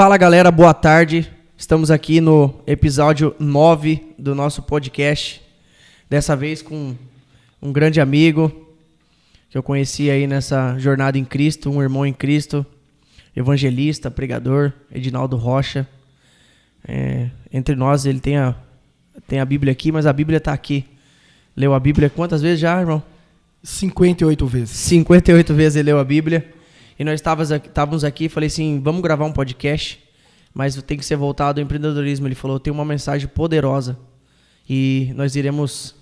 Fala galera, boa tarde. Estamos aqui no episódio 9 do nosso podcast. Dessa vez com um grande amigo que eu conheci aí nessa jornada em Cristo, um irmão em Cristo, evangelista, pregador, Edinaldo Rocha. Entre nós ele tem a Bíblia aqui, mas a Bíblia está aqui. Leu a Bíblia quantas vezes já, irmão? 58 vezes. 58 vezes ele leu a Bíblia. E nós estávamos aqui e falei assim, vamos gravar um podcast, mas tem que ser voltado ao empreendedorismo. Ele falou, tem uma mensagem poderosa e nós iremos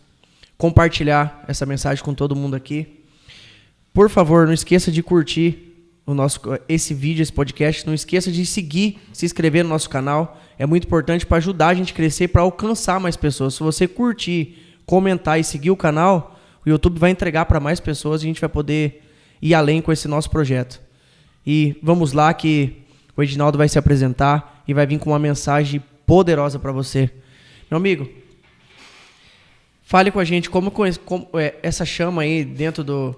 compartilhar essa mensagem com todo mundo aqui. Por favor, não esqueça de curtir esse vídeo, esse podcast. Não esqueça de seguir, se inscrever no nosso canal. É muito importante para ajudar a gente a crescer, para alcançar mais pessoas. Se você curtir, comentar e seguir o canal, o YouTube vai entregar para mais pessoas e a gente vai poder ir além com esse nosso projeto. E vamos lá que o Edinaldo vai se apresentar e vai vir com uma mensagem poderosa para você. Meu amigo, fale com a gente como essa chama aí dentro do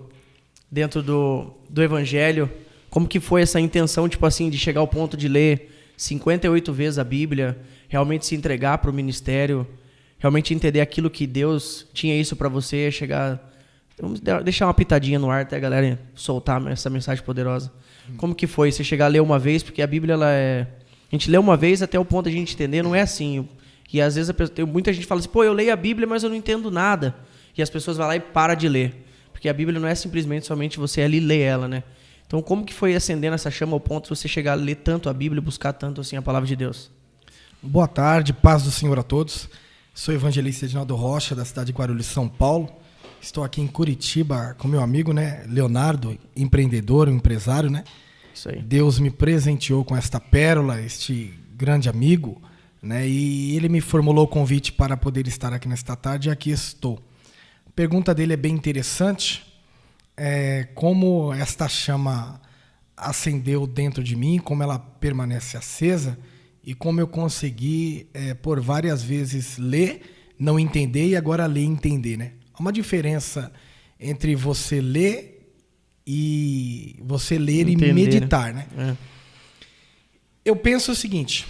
Evangelho, como que foi essa intenção, tipo assim, de chegar ao ponto de ler 58 vezes a Bíblia, realmente se entregar para o ministério, realmente entender aquilo que Deus tinha isso para você, chegar... Vamos deixar uma pitadinha no ar até a galera soltar essa mensagem poderosa. Como que foi? Você chegar a ler uma vez, porque a Bíblia, a gente lê uma vez até o ponto de a gente entender, não é assim. E às vezes muita gente fala assim, pô, eu leio a Bíblia, mas eu não entendo nada. E as pessoas vão lá e param de ler. Porque a Bíblia não é simplesmente somente você ali ler ela, né? Então como que foi acendendo essa chama ao ponto de você chegar a ler tanto a Bíblia, buscar tanto assim a palavra de Deus? Boa tarde, paz do Senhor a todos. Sou evangelista Edinaldo Rocha, da cidade de Guarulhos, São Paulo. Estou aqui em Curitiba com meu amigo, né, Leonardo, empreendedor, empresário, né? Isso aí. Deus me presenteou com esta pérola, este grande amigo, né? E ele me formulou o convite para poder estar aqui nesta tarde e aqui estou. A pergunta dele é bem interessante, como esta chama acendeu dentro de mim, como ela permanece acesa e como eu consegui por várias vezes ler, não entender e agora ler e entender, né? Há uma diferença entre você ler e entender, e meditar, né? Eu penso o seguinte,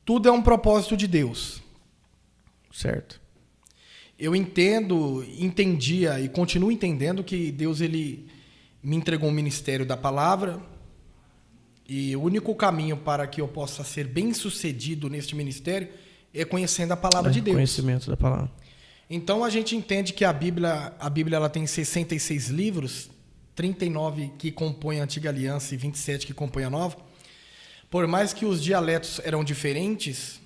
tudo é um propósito de Deus. Certo. Eu entendia e continuo entendendo que Deus ele me entregou um ministério da palavra e o único caminho para que eu possa ser bem-sucedido neste ministério é conhecendo a palavra de Deus. Conhecimento da palavra. Então a gente entende que a Bíblia ela tem 66 livros, 39 que compõem a Antiga Aliança e 27 que compõem a Nova. Por mais que os dialetos eram diferentes,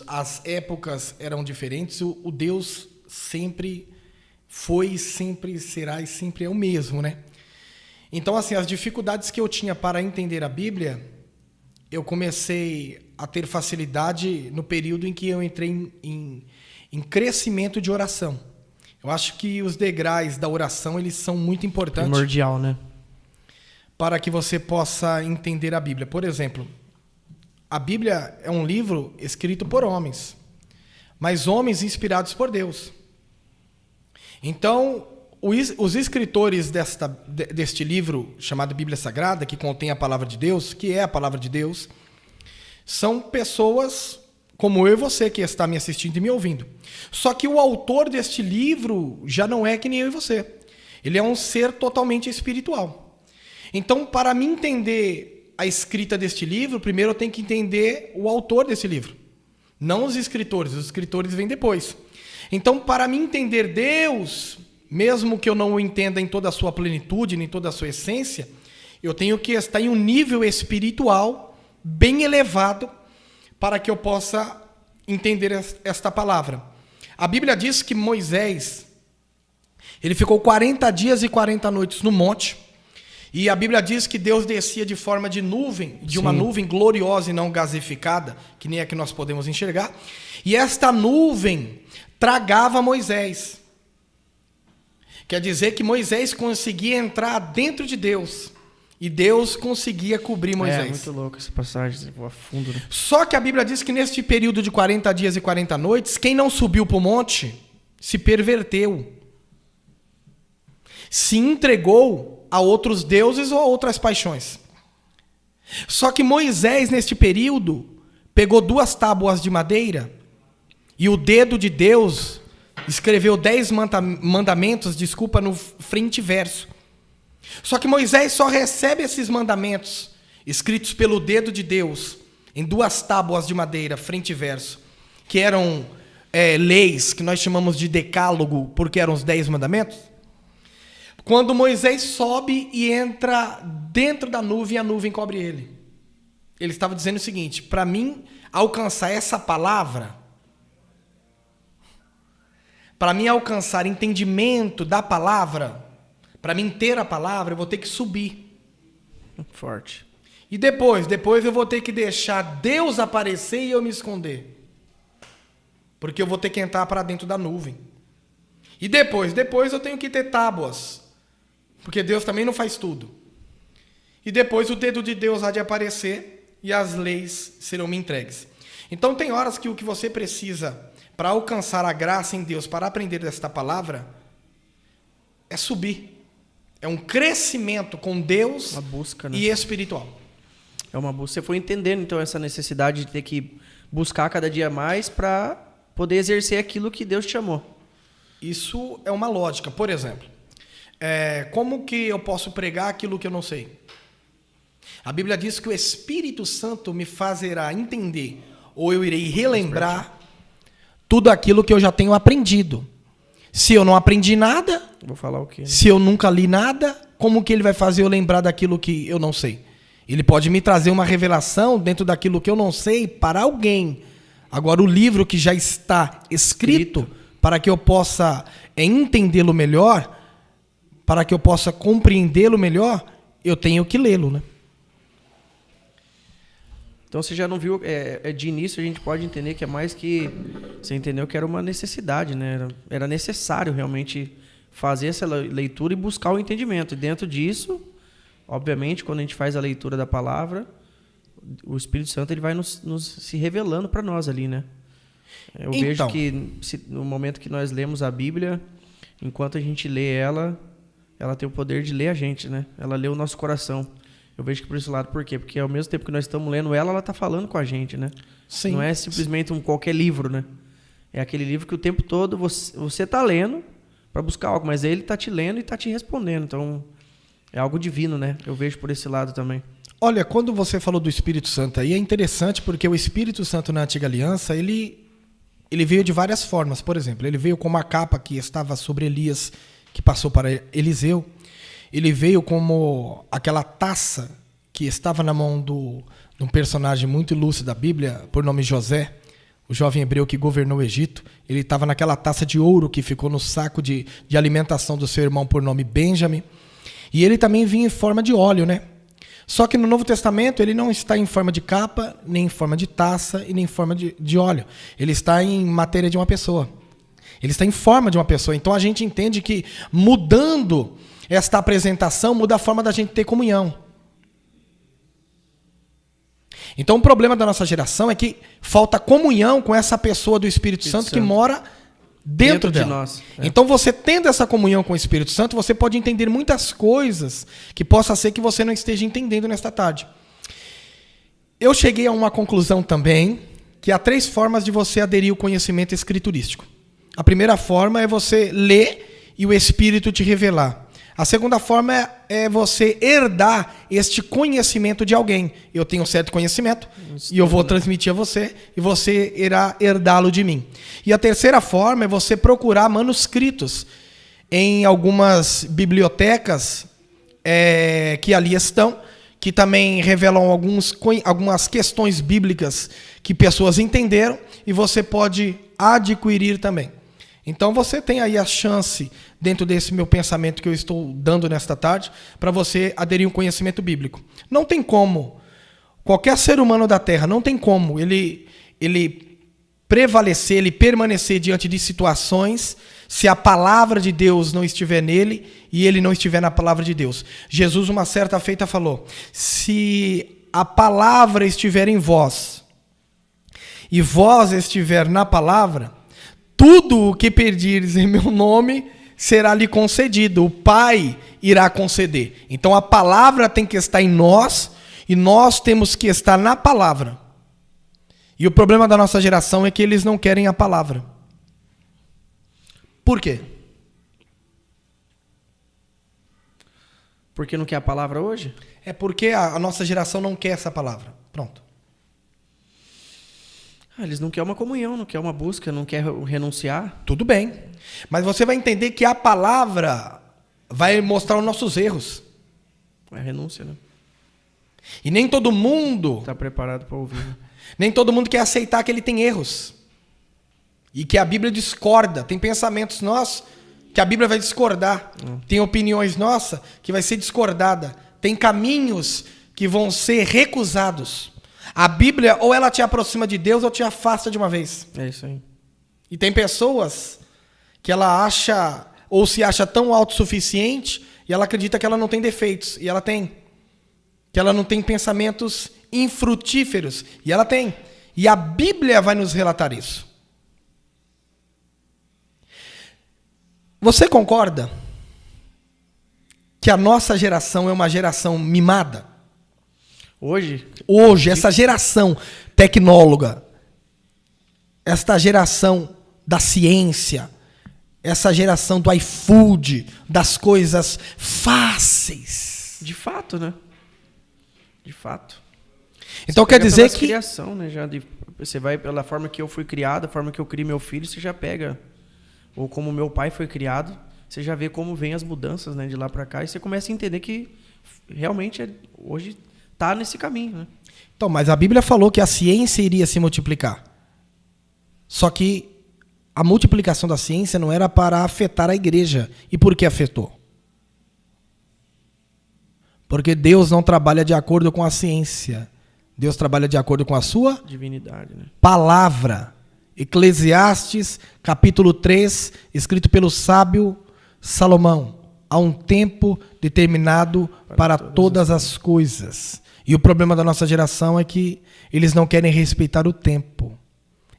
as épocas eram diferentes, o Deus sempre foi, sempre será e sempre é o mesmo, né? Então, assim, as dificuldades que eu tinha para entender a Bíblia, eu comecei a ter facilidade no período em que eu entrei em crescimento de oração. Eu acho que os degraus da oração, eles são muito importantes. Primordial, né? Para que você possa entender a Bíblia. Por exemplo, a Bíblia é um livro escrito por homens, mas homens inspirados por Deus. Então, os escritores deste livro, chamado Bíblia Sagrada, que contém a palavra de Deus, que é a palavra de Deus, são pessoas como eu e você que está me assistindo e me ouvindo. Só que o autor deste livro já não é que nem eu e você. Ele é um ser totalmente espiritual. Então, para mim entender a escrita deste livro, primeiro eu tenho que entender o autor desse livro. Não os escritores vêm depois. Então, para mim entender Deus, mesmo que eu não o entenda em toda a sua plenitude, nem toda a sua essência, eu tenho que estar em um nível espiritual bem elevado para que eu possa entender esta palavra. A Bíblia diz que Moisés, ele ficou 40 dias e 40 noites no monte, e a Bíblia diz que Deus descia de forma de nuvem, de uma nuvem gloriosa e não gasificada, que nem é que nós podemos enxergar, e esta nuvem tragava Moisés. Quer dizer que Moisés conseguia entrar dentro de Deus, e Deus conseguia cobrir Moisés. É muito louco essa passagem, a fundo. Né? Só que a Bíblia diz que neste período de 40 dias e 40 noites, quem não subiu para o monte se perverteu. Se entregou a outros deuses ou a outras paixões. Só que Moisés, neste período, pegou 2 tábuas de madeira e o dedo de Deus escreveu 10 mandamentos, no frente e verso. Só que Moisés só recebe esses mandamentos escritos pelo dedo de Deus em 2 tábuas de madeira, frente e verso, que eram leis que nós chamamos de decálogo, porque eram os 10 mandamentos. Quando Moisés sobe e entra dentro da nuvem, a nuvem cobre ele. Ele estava dizendo o seguinte: para mim alcançar essa palavra, para mim alcançar entendimento da palavra, para mim ter a palavra, eu vou ter que subir. Forte. E depois eu vou ter que deixar Deus aparecer e eu me esconder. Porque eu vou ter que entrar para dentro da nuvem. E depois eu tenho que ter tábuas. Porque Deus também não faz tudo. E depois o dedo de Deus há de aparecer e as leis serão me entregues. Então tem horas que o que você precisa para alcançar a graça em Deus, para aprender desta palavra, é subir. É um crescimento com Deus, uma busca, né? E espiritual. É uma busca. Você foi entendendo, então, essa necessidade de ter que buscar cada dia mais para poder exercer aquilo que Deus te chamou. Isso é uma lógica. Por exemplo, como que eu posso pregar aquilo que eu não sei? A Bíblia diz que o Espírito Santo me fazerá entender, ou eu irei relembrar tudo aquilo que eu já tenho aprendido. Se eu não aprendi nada, vou falar o quê? Se eu nunca li nada, como que ele vai fazer eu lembrar daquilo que eu não sei? Ele pode me trazer uma revelação dentro daquilo que eu não sei para alguém. Agora, o livro que já está escrito, para que eu possa entendê-lo melhor, para que eu possa compreendê-lo melhor, eu tenho que lê-lo, né? Então você já não viu, de início a gente pode entender que é mais que, você entendeu que era uma necessidade, né? Era necessário realmente fazer essa leitura e buscar o entendimento. E dentro disso, obviamente, quando a gente faz a leitura da palavra, o Espírito Santo ele vai nos se revelando para nós ali, né? Eu vejo que no momento que nós lemos a Bíblia, enquanto a gente lê ela tem o poder de ler a gente, né? Ela lê o nosso coração. Eu vejo que por esse lado, por quê? Porque ao mesmo tempo que nós estamos lendo ela está falando com a gente, né? Sim. Não é simplesmente qualquer livro, né? É aquele livro que o tempo todo você está lendo para buscar algo, mas ele está te lendo e está te respondendo. Então, é algo divino, né? Eu vejo por esse lado também. Olha, quando você falou do Espírito Santo aí, é interessante porque o Espírito Santo na Antiga Aliança, ele veio de várias formas. Por exemplo, ele veio como a capa que estava sobre Elias, que passou para Eliseu. Ele veio como aquela taça que estava na mão de um personagem muito ilustre da Bíblia, por nome José, o jovem hebreu que governou o Egito. Ele estava naquela taça de ouro que ficou no saco de alimentação do seu irmão por nome Benjamim. E ele também vinha em forma de óleo, né? Só que no Novo Testamento ele não está em forma de capa, nem em forma de taça e nem em forma de óleo. Ele está em matéria de uma pessoa. Ele está em forma de uma pessoa. Então a gente entende que mudando esta apresentação, muda a forma da gente ter comunhão. Então o problema da nossa geração é que falta comunhão com essa pessoa do Espírito Santo que mora dentro dela. De nós. Então você tendo essa comunhão com o Espírito Santo, você pode entender muitas coisas que possa ser que você não esteja entendendo nesta tarde. Eu cheguei a uma conclusão também, que há 3 formas de você aderir ao conhecimento escriturístico. A primeira forma é você ler e o Espírito te revelar. A segunda forma é você herdar este conhecimento de alguém. Eu tenho um certo conhecimento e eu vou transmitir a você e você irá herdá-lo de mim. E a terceira forma é você procurar manuscritos em algumas bibliotecas que ali estão, que também revelam algumas questões bíblicas que pessoas entenderam e você pode adquirir também. Então você tem aí a chance, dentro desse meu pensamento que eu estou dando nesta tarde, para você aderir a um conhecimento bíblico. Não tem como, qualquer ser humano da Terra, não tem como ele prevalecer, ele permanecer diante de situações se a palavra de Deus não estiver nele e ele não estiver na palavra de Deus. Jesus, uma certa feita, falou: se a palavra estiver em vós e vós estiver na palavra, tudo o que pedires em meu nome será lhe concedido. O Pai irá conceder. Então a palavra tem que estar em nós E nós temos que estar na palavra. E o problema da nossa geração é que eles não querem a palavra. Por quê? Porque não quer a palavra hoje? É porque a nossa geração não quer essa palavra. Pronto. Eles não querem uma comunhão, não querem uma busca, não querem renunciar. Tudo bem. Mas você vai entender que a palavra vai mostrar os nossos erros. É renúncia, né? E nem todo mundo... Está preparado para ouvir. Né? Nem todo mundo quer aceitar que ele tem erros. E que a Bíblia discorda. Tem pensamentos nossos que a Bíblia vai discordar. Tem opiniões nossas que vai ser discordada. Tem caminhos que vão ser recusados. A Bíblia, ou ela te aproxima de Deus, ou te afasta de uma vez. É isso aí. E tem pessoas que ela acha, ou se acha tão autossuficiente, e ela acredita que ela não tem defeitos. E ela tem. Que ela não tem pensamentos infrutíferos. E ela tem. E a Bíblia vai nos relatar isso. Você concorda que a nossa geração é uma geração mimada? Hoje, essa geração tecnóloga, esta geração da ciência, essa geração do iFood, das coisas fáceis. de fato, né? De fato. Então Você quer pega dizer pelas que... criação, né? Você vai pela forma que eu fui criado, a forma que eu crio meu filho, você já pega. Ou como meu pai foi criado, você já vê como vem as mudanças, né, de lá para cá, e você começa a entender que realmente hoje está nesse caminho, né? Então, mas a Bíblia falou que a ciência iria se multiplicar. Só que a multiplicação da ciência não era para afetar a igreja. E por que afetou? Porque Deus não trabalha de acordo com a ciência. Deus trabalha de acordo com a sua Divinidade, né? palavra. Eclesiastes, capítulo 3, escrito pelo sábio Salomão. Há um tempo determinado para todas as coisas. E o problema da nossa geração é que eles não querem respeitar o tempo.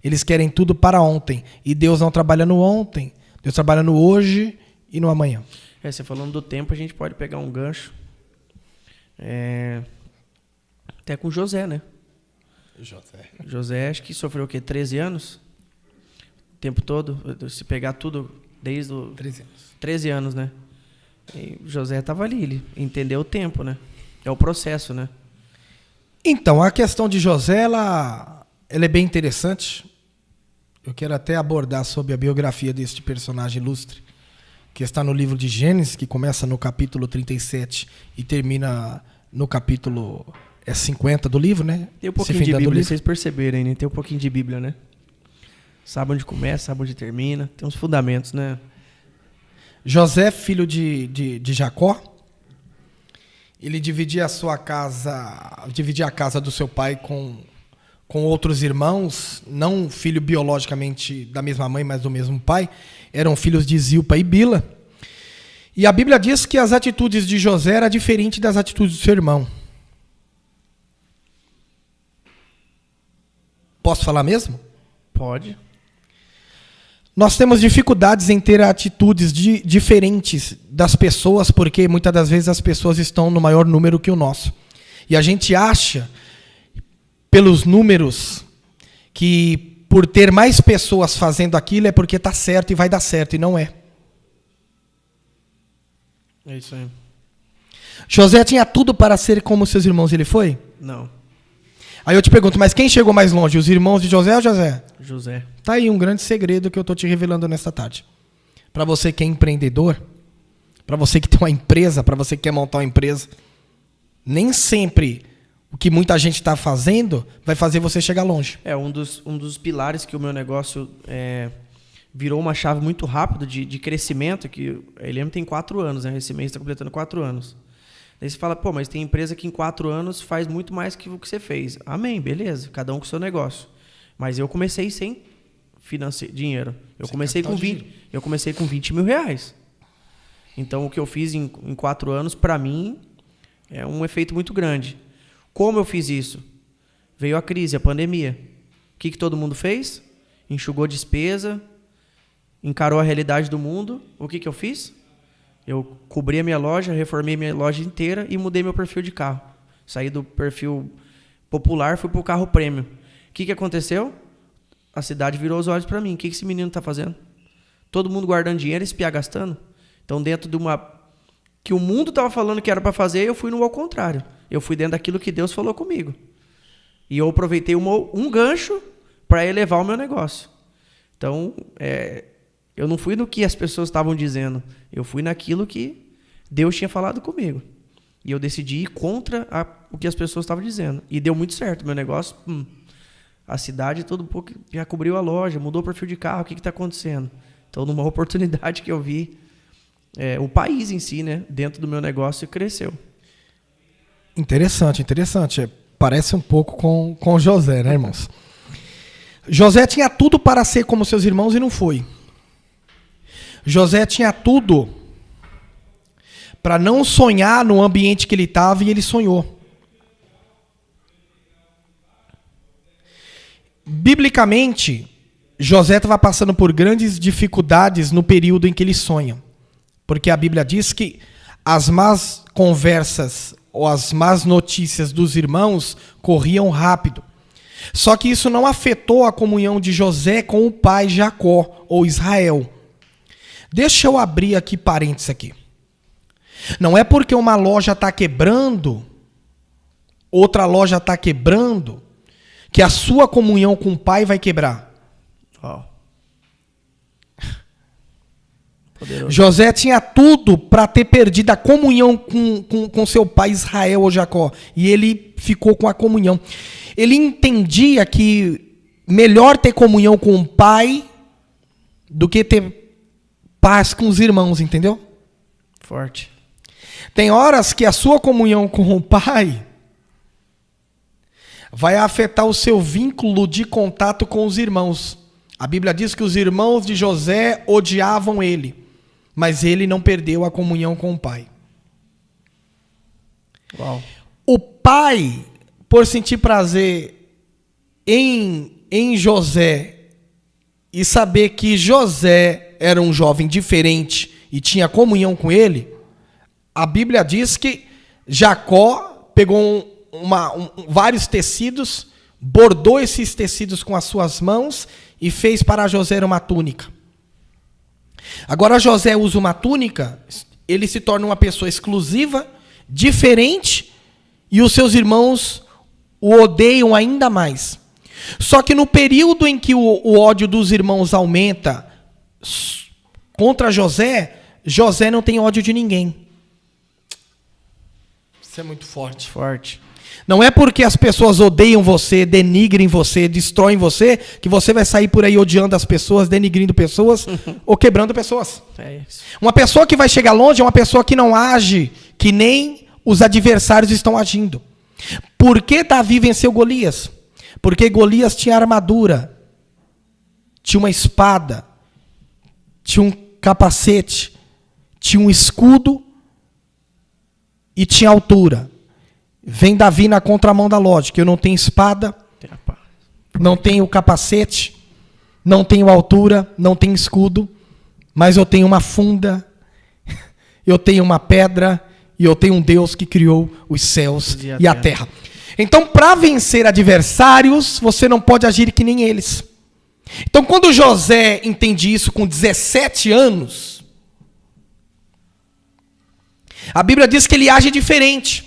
Eles querem tudo para ontem. E Deus não trabalha no ontem. Deus trabalha no hoje e no amanhã. Você falando do tempo, a gente pode pegar um gancho. Até com José, né? José, acho que sofreu o quê? 13 anos? O tempo todo? Se pegar tudo desde os 13 anos, né? E José estava ali, ele entendeu o tempo, né? É o processo, né? Então, a questão de José, ela é bem interessante. Eu quero até abordar sobre a biografia deste personagem ilustre, que está no livro de Gênesis, que começa no capítulo 37 e termina no capítulo 50 do livro, né? Tem um pouquinho de Bíblia, vocês perceberem, né? Tem um pouquinho de Bíblia, né? Sabe onde começa, sabe onde termina. Tem uns fundamentos, né? José, filho de Jacó, ele dividia a sua casa, dividia a casa do seu pai com outros irmãos, não filho biologicamente da mesma mãe, mas do mesmo pai. Eram filhos de Zilpa e Bila. E a Bíblia diz que as atitudes de José eram diferentes das atitudes do seu irmão. Posso falar mesmo? Pode. Nós temos dificuldades em ter atitudes diferentes das pessoas, porque muitas das vezes as pessoas estão no maior número que o nosso. E a gente acha, pelos números, que por ter mais pessoas fazendo aquilo é porque está certo e vai dar certo, e não é. É isso aí. José tinha tudo para ser como seus irmãos, ele foi? Não. Aí eu te pergunto, mas quem chegou mais longe, os irmãos de José ou José? José. Tá aí um grande segredo que eu estou te revelando nesta tarde. Para você que é empreendedor, para você que tem uma empresa, para você que quer montar uma empresa, nem sempre o que muita gente está fazendo vai fazer você chegar longe. Um dos pilares que o meu negócio virou uma chave muito rápido de crescimento, que ele tem 4 anos, né? Esse mês está completando 4 anos. Daí você fala, pô, mas tem empresa que em 4 anos faz muito mais que o que você fez. Amém, beleza, cada um com o seu negócio. Mas eu comecei sem dinheiro. Eu comecei com 20 mil reais. Então, o que eu fiz em 4 anos, para mim, é um efeito muito grande. Como eu fiz isso? Veio a crise, a pandemia. O que todo mundo fez? Enxugou despesa, encarou a realidade do mundo. O que eu fiz? Eu cobri a minha loja, reformei minha loja inteira e mudei meu perfil de carro. Saí do perfil popular, fui pro carro prêmio. O que aconteceu? A cidade virou os olhos para mim. O que esse menino tá fazendo? Todo mundo guardando dinheiro e esse piá gastando. Então, dentro de uma... que o mundo tava falando que era para fazer, eu fui no ao contrário. Eu fui dentro daquilo que Deus falou comigo. E eu aproveitei um gancho para elevar o meu negócio. Então, eu não fui no que as pessoas estavam dizendo. Eu fui naquilo que Deus tinha falado comigo. E eu decidi ir contra o que as pessoas estavam dizendo. E deu muito certo. Meu negócio, a cidade todo um pouco já cobriu a loja, mudou o perfil de carro. O que está acontecendo? Então, numa oportunidade que eu vi, o país em si, né, dentro do meu negócio, cresceu. Interessante. Parece um pouco com José, né, irmãos? José tinha tudo para ser como seus irmãos e não foi. José tinha tudo para não sonhar no ambiente que ele estava e ele sonhou. Biblicamente, José estava passando por grandes dificuldades no período em que ele sonha. Porque a Bíblia diz que as más conversas ou as más notícias dos irmãos corriam rápido. Só que isso não afetou a comunhão de José com o pai Jacó, ou Israel. Deixa eu abrir aqui parênteses aqui. Não é porque uma loja está quebrando, outra loja está quebrando, que a sua comunhão com o pai vai quebrar. Oh. José tinha tudo para ter perdido a comunhão com seu pai Israel ou Jacó. E ele ficou com a comunhão. Ele entendia que melhor ter comunhão com o pai do que ter paz com os irmãos, entendeu? Forte. Tem horas que a sua comunhão com o pai vai afetar o seu vínculo de contato com os irmãos. A Bíblia diz que os irmãos de José odiavam ele, mas ele não perdeu a comunhão com o pai. Uau. O pai, por sentir prazer em José e saber que José era um jovem diferente e tinha comunhão com ele, a Bíblia diz que Jacó pegou vários tecidos, bordou esses tecidos com as suas mãos e fez para José uma túnica. Agora José usa uma túnica, ele se torna uma pessoa exclusiva, diferente, e os seus irmãos o odeiam ainda mais. Só que no período em que o ódio dos irmãos aumenta contra José, José não tem ódio de ninguém. Isso é muito forte. Forte. Não é porque as pessoas odeiam você, denigrem você, destroem você, que você vai sair por aí odiando as pessoas, denigrindo pessoas ou quebrando pessoas. É isso. Uma pessoa que vai chegar longe é uma pessoa que não age que nem os adversários estão agindo. Por que Davi venceu Golias? Porque Golias tinha armadura, tinha uma espada, tinha um capacete, tinha um escudo e tinha altura. Vem Davi na contramão da lógica. Eu não tenho espada, não tenho capacete, não tenho altura, não tenho escudo, mas eu tenho uma funda, eu tenho uma pedra e eu tenho um Deus que criou os céus e a terra. Então, para vencer adversários, você não pode agir que nem eles. Então, quando José entende isso com 17 anos, a Bíblia diz que ele age diferente.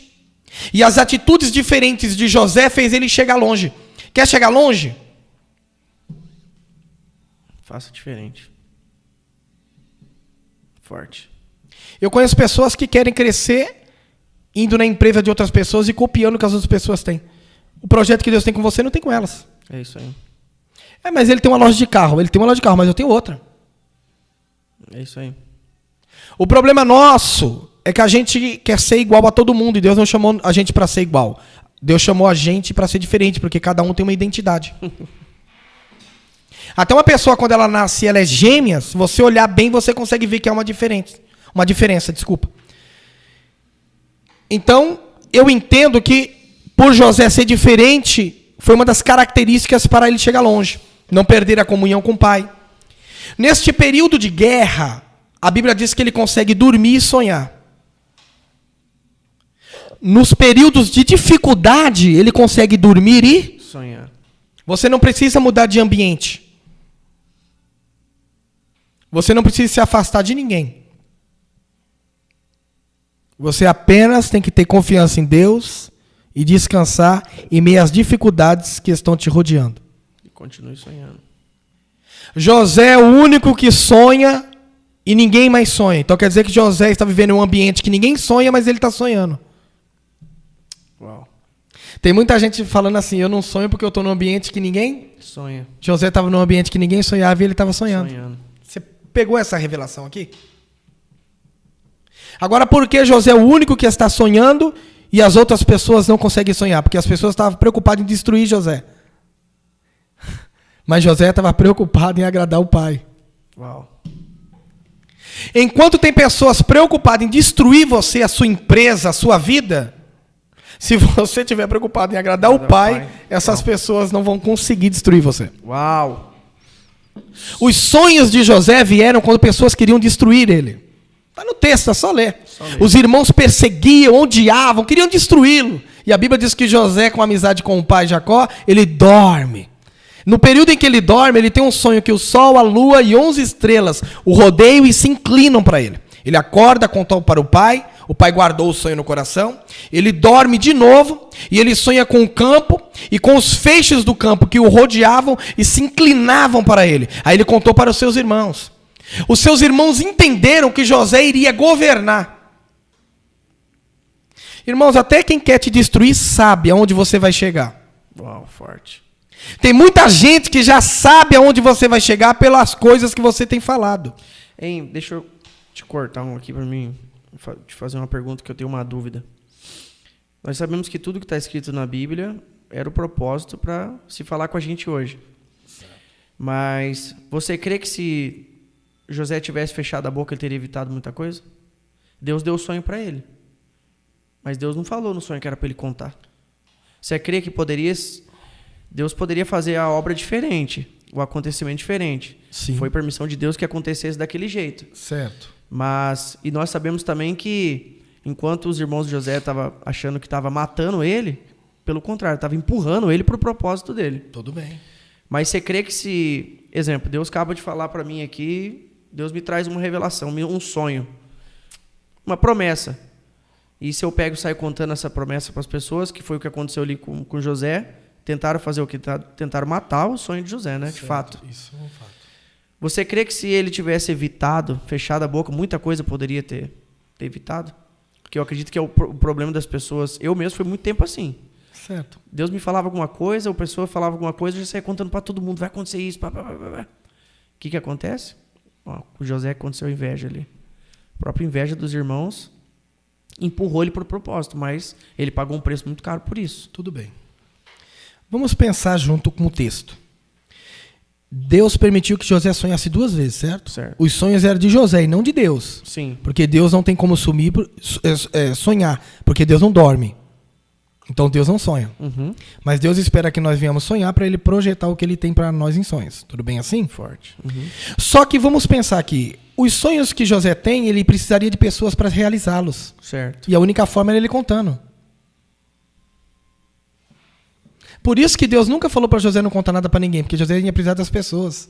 E as atitudes diferentes de José fez ele chegar longe. Quer chegar longe? Faça diferente. Forte. Eu conheço pessoas que querem crescer indo na empresa de outras pessoas e copiando o que as outras pessoas têm. O projeto que Deus tem com você não tem com elas. É isso aí. Mas ele tem uma loja de carro. Ele tem uma loja de carro, mas eu tenho outra. É isso aí. O problema nosso é que a gente quer ser igual a todo mundo e Deus não chamou a gente para ser igual. Deus chamou a gente para ser diferente, porque cada um tem uma identidade. Até uma pessoa, quando ela nasce, ela é gêmea, se você olhar bem, você consegue ver que há uma diferença, desculpa. Então, eu entendo que, por José ser diferente, foi uma das características para ele chegar longe. Não perder a comunhão com o pai. Neste período de guerra, a Bíblia diz que ele consegue dormir e sonhar. nos períodos de dificuldade, ele consegue dormir e sonhar. Você não precisa mudar de ambiente. Você não precisa se afastar de ninguém. Você apenas tem que ter confiança em Deus e descansar em meio às dificuldades que estão te rodeando. E continue sonhando. José é o único que sonha e ninguém mais sonha. Então quer dizer que José está vivendo em um ambiente que ninguém sonha, mas ele está sonhando. Uau. Tem muita gente falando assim, eu não sonho porque eu estou num ambiente que ninguém sonha. José estava num ambiente que ninguém sonhava e ele estava sonhando. Sonhando. Você pegou essa revelação aqui? Agora, por que José é o único que está sonhando e as outras pessoas não conseguem sonhar? Porque as pessoas estavam preocupadas em destruir José. Mas José estava preocupado em agradar o pai. Uau. Enquanto tem pessoas preocupadas em destruir você, a sua empresa, a sua vida, se você estiver preocupado em agradar o pai, essas pessoas não vão conseguir destruir você. Uau. Os sonhos de José vieram quando pessoas queriam destruir ele. Está no texto, é só ler. Os irmãos perseguiam, odiavam, queriam destruí-lo. E a Bíblia diz que José, com amizade com o pai Jacó, ele dorme. No período em que ele dorme, ele tem um sonho que o sol, a lua e 11 estrelas o rodeiam e se inclinam para ele. Ele acorda, contou para o pai guardou o sonho no coração, ele dorme de novo e ele sonha com o campo e com os feixes do campo que o rodeavam e se inclinavam para ele. Aí ele contou para os seus irmãos. Os seus irmãos entenderam que José iria governar. Irmãos, até quem quer te destruir sabe aonde você vai chegar. Uau, forte. Tem muita gente que já sabe aonde você vai chegar pelas coisas que você tem falado. Hein, deixa eu te cortar um aqui para mim, te fazer uma pergunta que eu tenho uma dúvida. Nós sabemos que tudo que está escrito na Bíblia era o propósito para se falar com a gente hoje. Mas você crê que se José tivesse fechado a boca, ele teria evitado muita coisa? Deus deu o sonho para ele. Mas Deus não falou no sonho que era para ele contar. Você crê que Deus poderia fazer a obra diferente, o acontecimento diferente? Sim. Foi permissão de Deus que acontecesse daquele jeito. Certo. E nós sabemos também que, enquanto os irmãos de José estavam achando que estava matando ele, pelo contrário, estava empurrando ele para o propósito dele. Tudo bem. Mas você crê que se... Exemplo, Deus acaba de falar para mim aqui, Deus me traz uma revelação, um sonho, uma promessa. E se eu pego e saio contando essa promessa para as pessoas, que foi o que aconteceu ali com José, tentaram fazer o quê? Tentaram matar o sonho de José, né? Certo. De fato. Isso é um fato. Você crê que se ele tivesse evitado, fechado a boca, muita coisa poderia ter evitado? Porque eu acredito que é o problema das pessoas. Eu mesmo fui muito tempo assim. Certo. Deus me falava alguma coisa, a pessoa falava alguma coisa, eu já saía contando para todo mundo, vai acontecer isso. O que acontece? Ó, com José aconteceu inveja ali. A própria inveja dos irmãos empurrou ele para o propósito, mas ele pagou um preço muito caro por isso. Tudo bem. Vamos pensar junto com o texto. Deus permitiu que José sonhasse 2 vezes, certo? Certo. Os sonhos eram de José e não de Deus. Sim. Porque Deus não tem como sonhar, porque Deus não dorme. Então Deus não sonha. Uhum. Mas Deus espera que nós venhamos sonhar para Ele projetar o que Ele tem para nós em sonhos. Tudo bem assim? Forte. Uhum. Só que vamos pensar aqui. Os sonhos que José tem, ele precisaria de pessoas para realizá-los. Certo. E a única forma era ele contando. Por isso que Deus nunca falou para José não contar nada para ninguém, porque José ia precisar das pessoas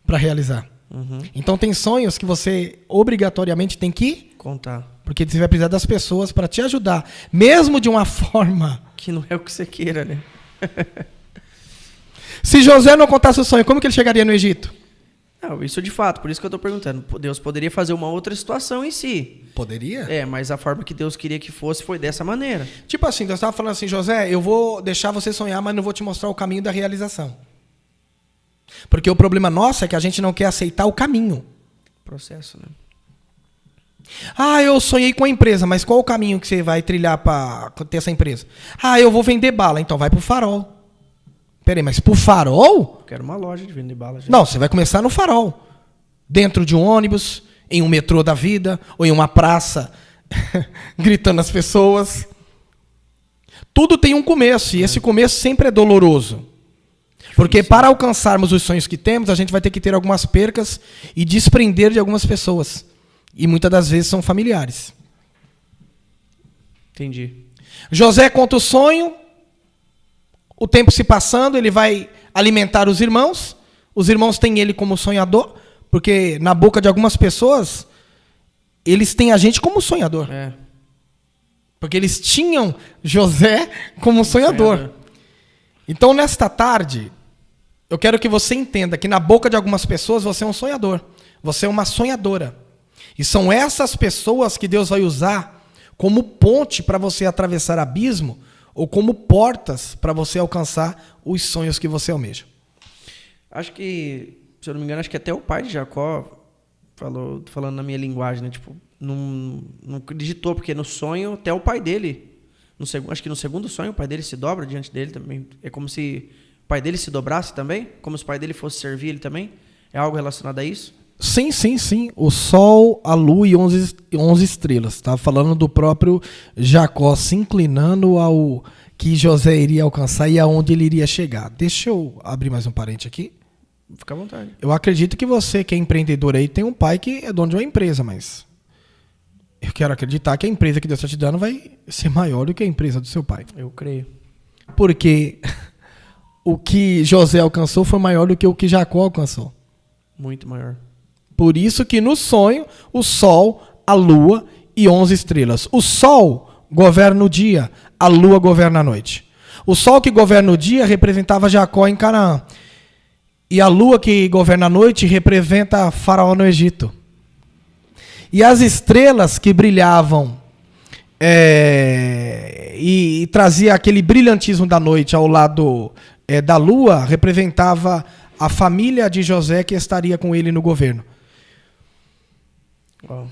para realizar. Uhum. Então tem sonhos que você obrigatoriamente tem que contar. Porque você vai precisar das pessoas para te ajudar, mesmo de uma forma que não é o que você queira, né? Se José não contasse o sonho, como que ele chegaria no Egito? Não, isso de fato, por isso que eu estou perguntando. Deus poderia fazer uma outra situação em si. Poderia? Mas a forma que Deus queria que fosse foi dessa maneira. Tipo assim, Deus estava falando assim, José, eu vou deixar você sonhar, mas não vou te mostrar o caminho da realização. Porque o problema nosso é que a gente não quer aceitar o caminho. Processo, né? Ah, eu sonhei com a empresa, mas qual o caminho que você vai trilhar para ter essa empresa? Ah, eu vou vender bala, então vai pro Farol. Peraí, mas pro Farol? Eu quero uma loja de vender bala. Gente. Não, você vai começar no Farol. Dentro de um ônibus, em um metrô da vida, ou em uma praça, gritando às pessoas. Tudo tem um começo, e esse começo sempre é doloroso. Porque para alcançarmos os sonhos que temos, a gente vai ter que ter algumas percas e desprender de algumas pessoas. E muitas das vezes são familiares. Entendi. José conta o sonho, o tempo se passando, ele vai alimentar os irmãos têm ele como sonhador, porque na boca de algumas pessoas, eles têm a gente como sonhador. Porque eles tinham José como sonhador. Então, nesta tarde, eu quero que você entenda que na boca de algumas pessoas você é um sonhador. Você é uma sonhadora. E são essas pessoas que Deus vai usar como ponte para você atravessar abismo ou como portas para você alcançar os sonhos que você almeja. Acho que, se eu não me engano, acho que até o pai de Jacó falou, tô falando na minha linguagem, né? Tipo, não acreditou, porque no sonho, até o pai dele, acho que no segundo sonho, o pai dele se dobra diante dele também. É como se o pai dele se dobrasse também, como se o pai dele fosse servir ele também. É algo relacionado a isso? Sim. O sol, a lua e 11 estrelas. Estava falando do próprio Jacó se inclinando ao que José iria alcançar e aonde ele iria chegar. Deixa eu abrir mais um parente aqui. Fica à vontade. Eu acredito que você que é empreendedor aí tem um pai que é dono de uma empresa, mas eu quero acreditar que a empresa que Deus está te dando vai ser maior do que a empresa do seu pai. Eu creio. Porque o que José alcançou foi maior do que o que Jacó alcançou. Muito maior. Por isso que no sonho, o sol, a lua e 11 estrelas. O sol governa o dia, a lua governa a noite. O sol que governa o dia representava Jacó em Canaã. E a lua que governa a noite representa Faraó no Egito. E as estrelas que brilhavam e trazia aquele brilhantismo da noite ao lado da lua, representava a família de José que estaria com ele no governo. Uau.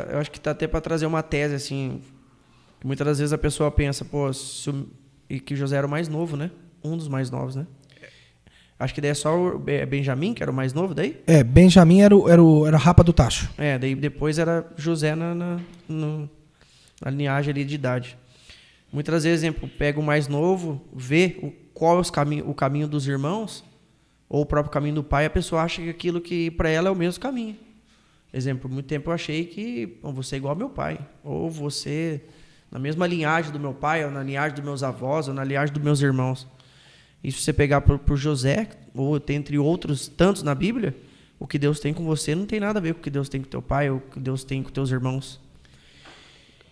Eu acho que está até para trazer uma tese, assim, que muitas das vezes a pessoa pensa, e que José era o mais novo, né? Um dos mais novos, né? Acho que daí é só o Benjamim, que era o mais novo daí? Benjamim era a rapa do tacho. Daí depois era José na linhagem ali de idade. Muitas vezes, exemplo, pega o mais novo, vê qual é o caminho dos irmãos, ou o próprio caminho do pai, a pessoa acha que aquilo que para ela é o mesmo caminho. Exemplo, muito tempo eu achei que você é igual ao meu pai, ou você na mesma linhagem do meu pai, ou na linhagem dos meus avós, ou na linhagem dos meus irmãos. E se você pegar por José, ou entre outros tantos na Bíblia, o que Deus tem com você não tem nada a ver com o que Deus tem com teu pai, ou o que Deus tem com teus irmãos.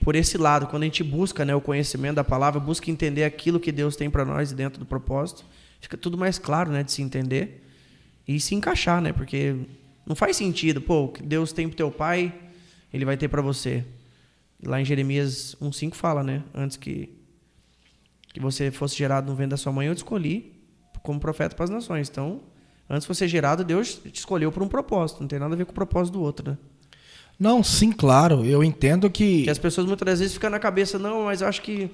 Por esse lado, quando a gente busca, né, o conhecimento da palavra, busca entender aquilo que Deus tem para nós dentro do propósito, fica tudo mais claro, né, de se entender e se encaixar, né, porque não faz sentido, o que Deus tem para teu pai, ele vai ter para você. Lá em Jeremias 1:5 fala, né, antes que você fosse gerado no ventre da sua mãe, eu te escolhi como profeta para as nações. Então, antes de você ser gerado, Deus te escolheu por um propósito. Não tem nada a ver com o propósito do outro, né? Não, sim, claro. Eu entendo que as pessoas muitas das vezes ficam na cabeça, não, mas eu acho que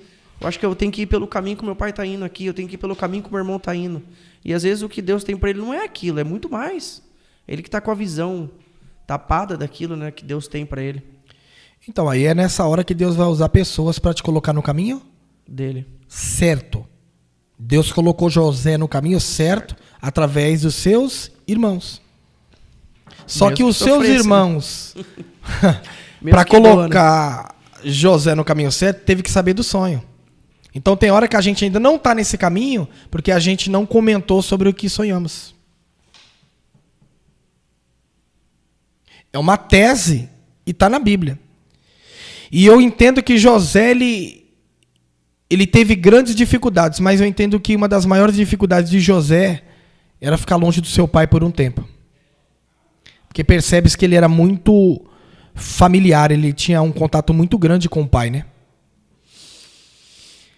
eu tenho que ir pelo caminho que meu pai está indo aqui, eu tenho que ir pelo caminho que meu irmão está indo. E às vezes o que Deus tem para ele não é aquilo, é muito mais. Ele que está com a visão tapada daquilo, né, que Deus tem para ele. Então, aí é nessa hora que Deus vai usar pessoas para te colocar no caminho dele. Certo. Deus colocou José no caminho certo através dos seus irmãos. Só que os seus irmãos, para colocar José no caminho certo, teve que saber do sonho. Então tem hora que a gente ainda não está nesse caminho porque a gente não comentou sobre o que sonhamos. É uma tese e está na Bíblia. E eu entendo que José, ele teve grandes dificuldades, mas eu entendo que uma das maiores dificuldades de José era ficar longe do seu pai por um tempo. Porque percebes que ele era muito familiar, ele tinha um contato muito grande com o pai, né?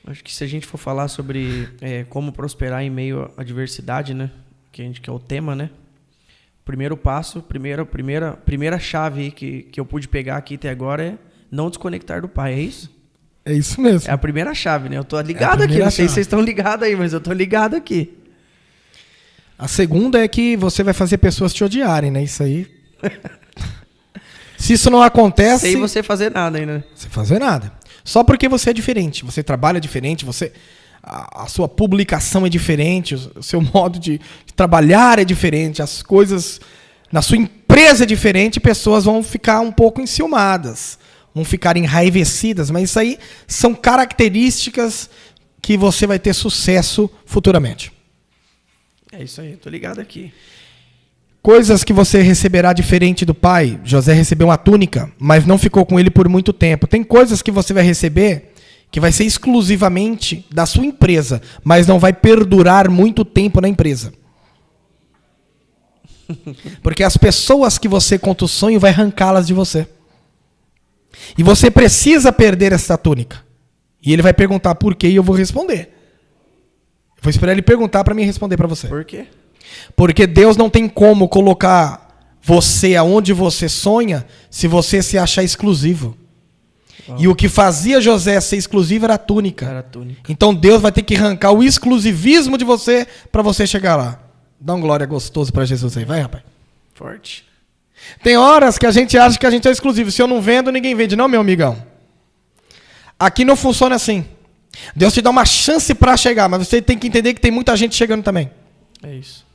Acho que se a gente for falar sobre como prosperar em meio à adversidade, né? Que é o tema, né? Primeiro passo, primeira chave aí que eu pude pegar aqui até agora é não desconectar do pai, é isso? É isso mesmo. É a primeira chave, né? Eu tô ligado aqui, não sei se vocês estão ligados aí, mas eu tô ligado aqui. A segunda é que você vai fazer pessoas te odiarem, né? Isso aí. Se isso não acontece... Sem você fazer nada ainda. Né? Sem fazer nada. Só porque você é diferente, você trabalha diferente, a sua publicação é diferente, o seu modo de trabalhar é diferente, as coisas na sua empresa é diferente, pessoas vão ficar um pouco enciumadas. não ficarem enraivecidas, mas isso aí são características que você vai ter sucesso futuramente. É isso aí, tô ligado aqui. Coisas que você receberá diferente do pai. José recebeu uma túnica, mas não ficou com ele por muito tempo. Tem coisas que você vai receber que vai ser exclusivamente da sua empresa, mas não vai perdurar muito tempo na empresa. Porque as pessoas que você conta o sonho vai arrancá-las de você. E você precisa perder essa túnica. E ele vai perguntar por quê e eu vou responder. Eu vou esperar ele perguntar para mim responder para você. Por quê? Porque Deus não tem como colocar você aonde você sonha se você se achar exclusivo. E o que fazia José ser exclusivo era a túnica. Era a túnica. Então Deus vai ter que arrancar o exclusivismo de você para você chegar lá. Dá um glória gostoso para Jesus aí, vai, rapaz. Forte. Tem horas que a gente acha que a gente é exclusivo. Se eu não vendo, ninguém vende. Não, meu amigão. Aqui não funciona assim. Deus te dá uma chance para chegar, mas você tem que entender que tem muita gente chegando também. É isso.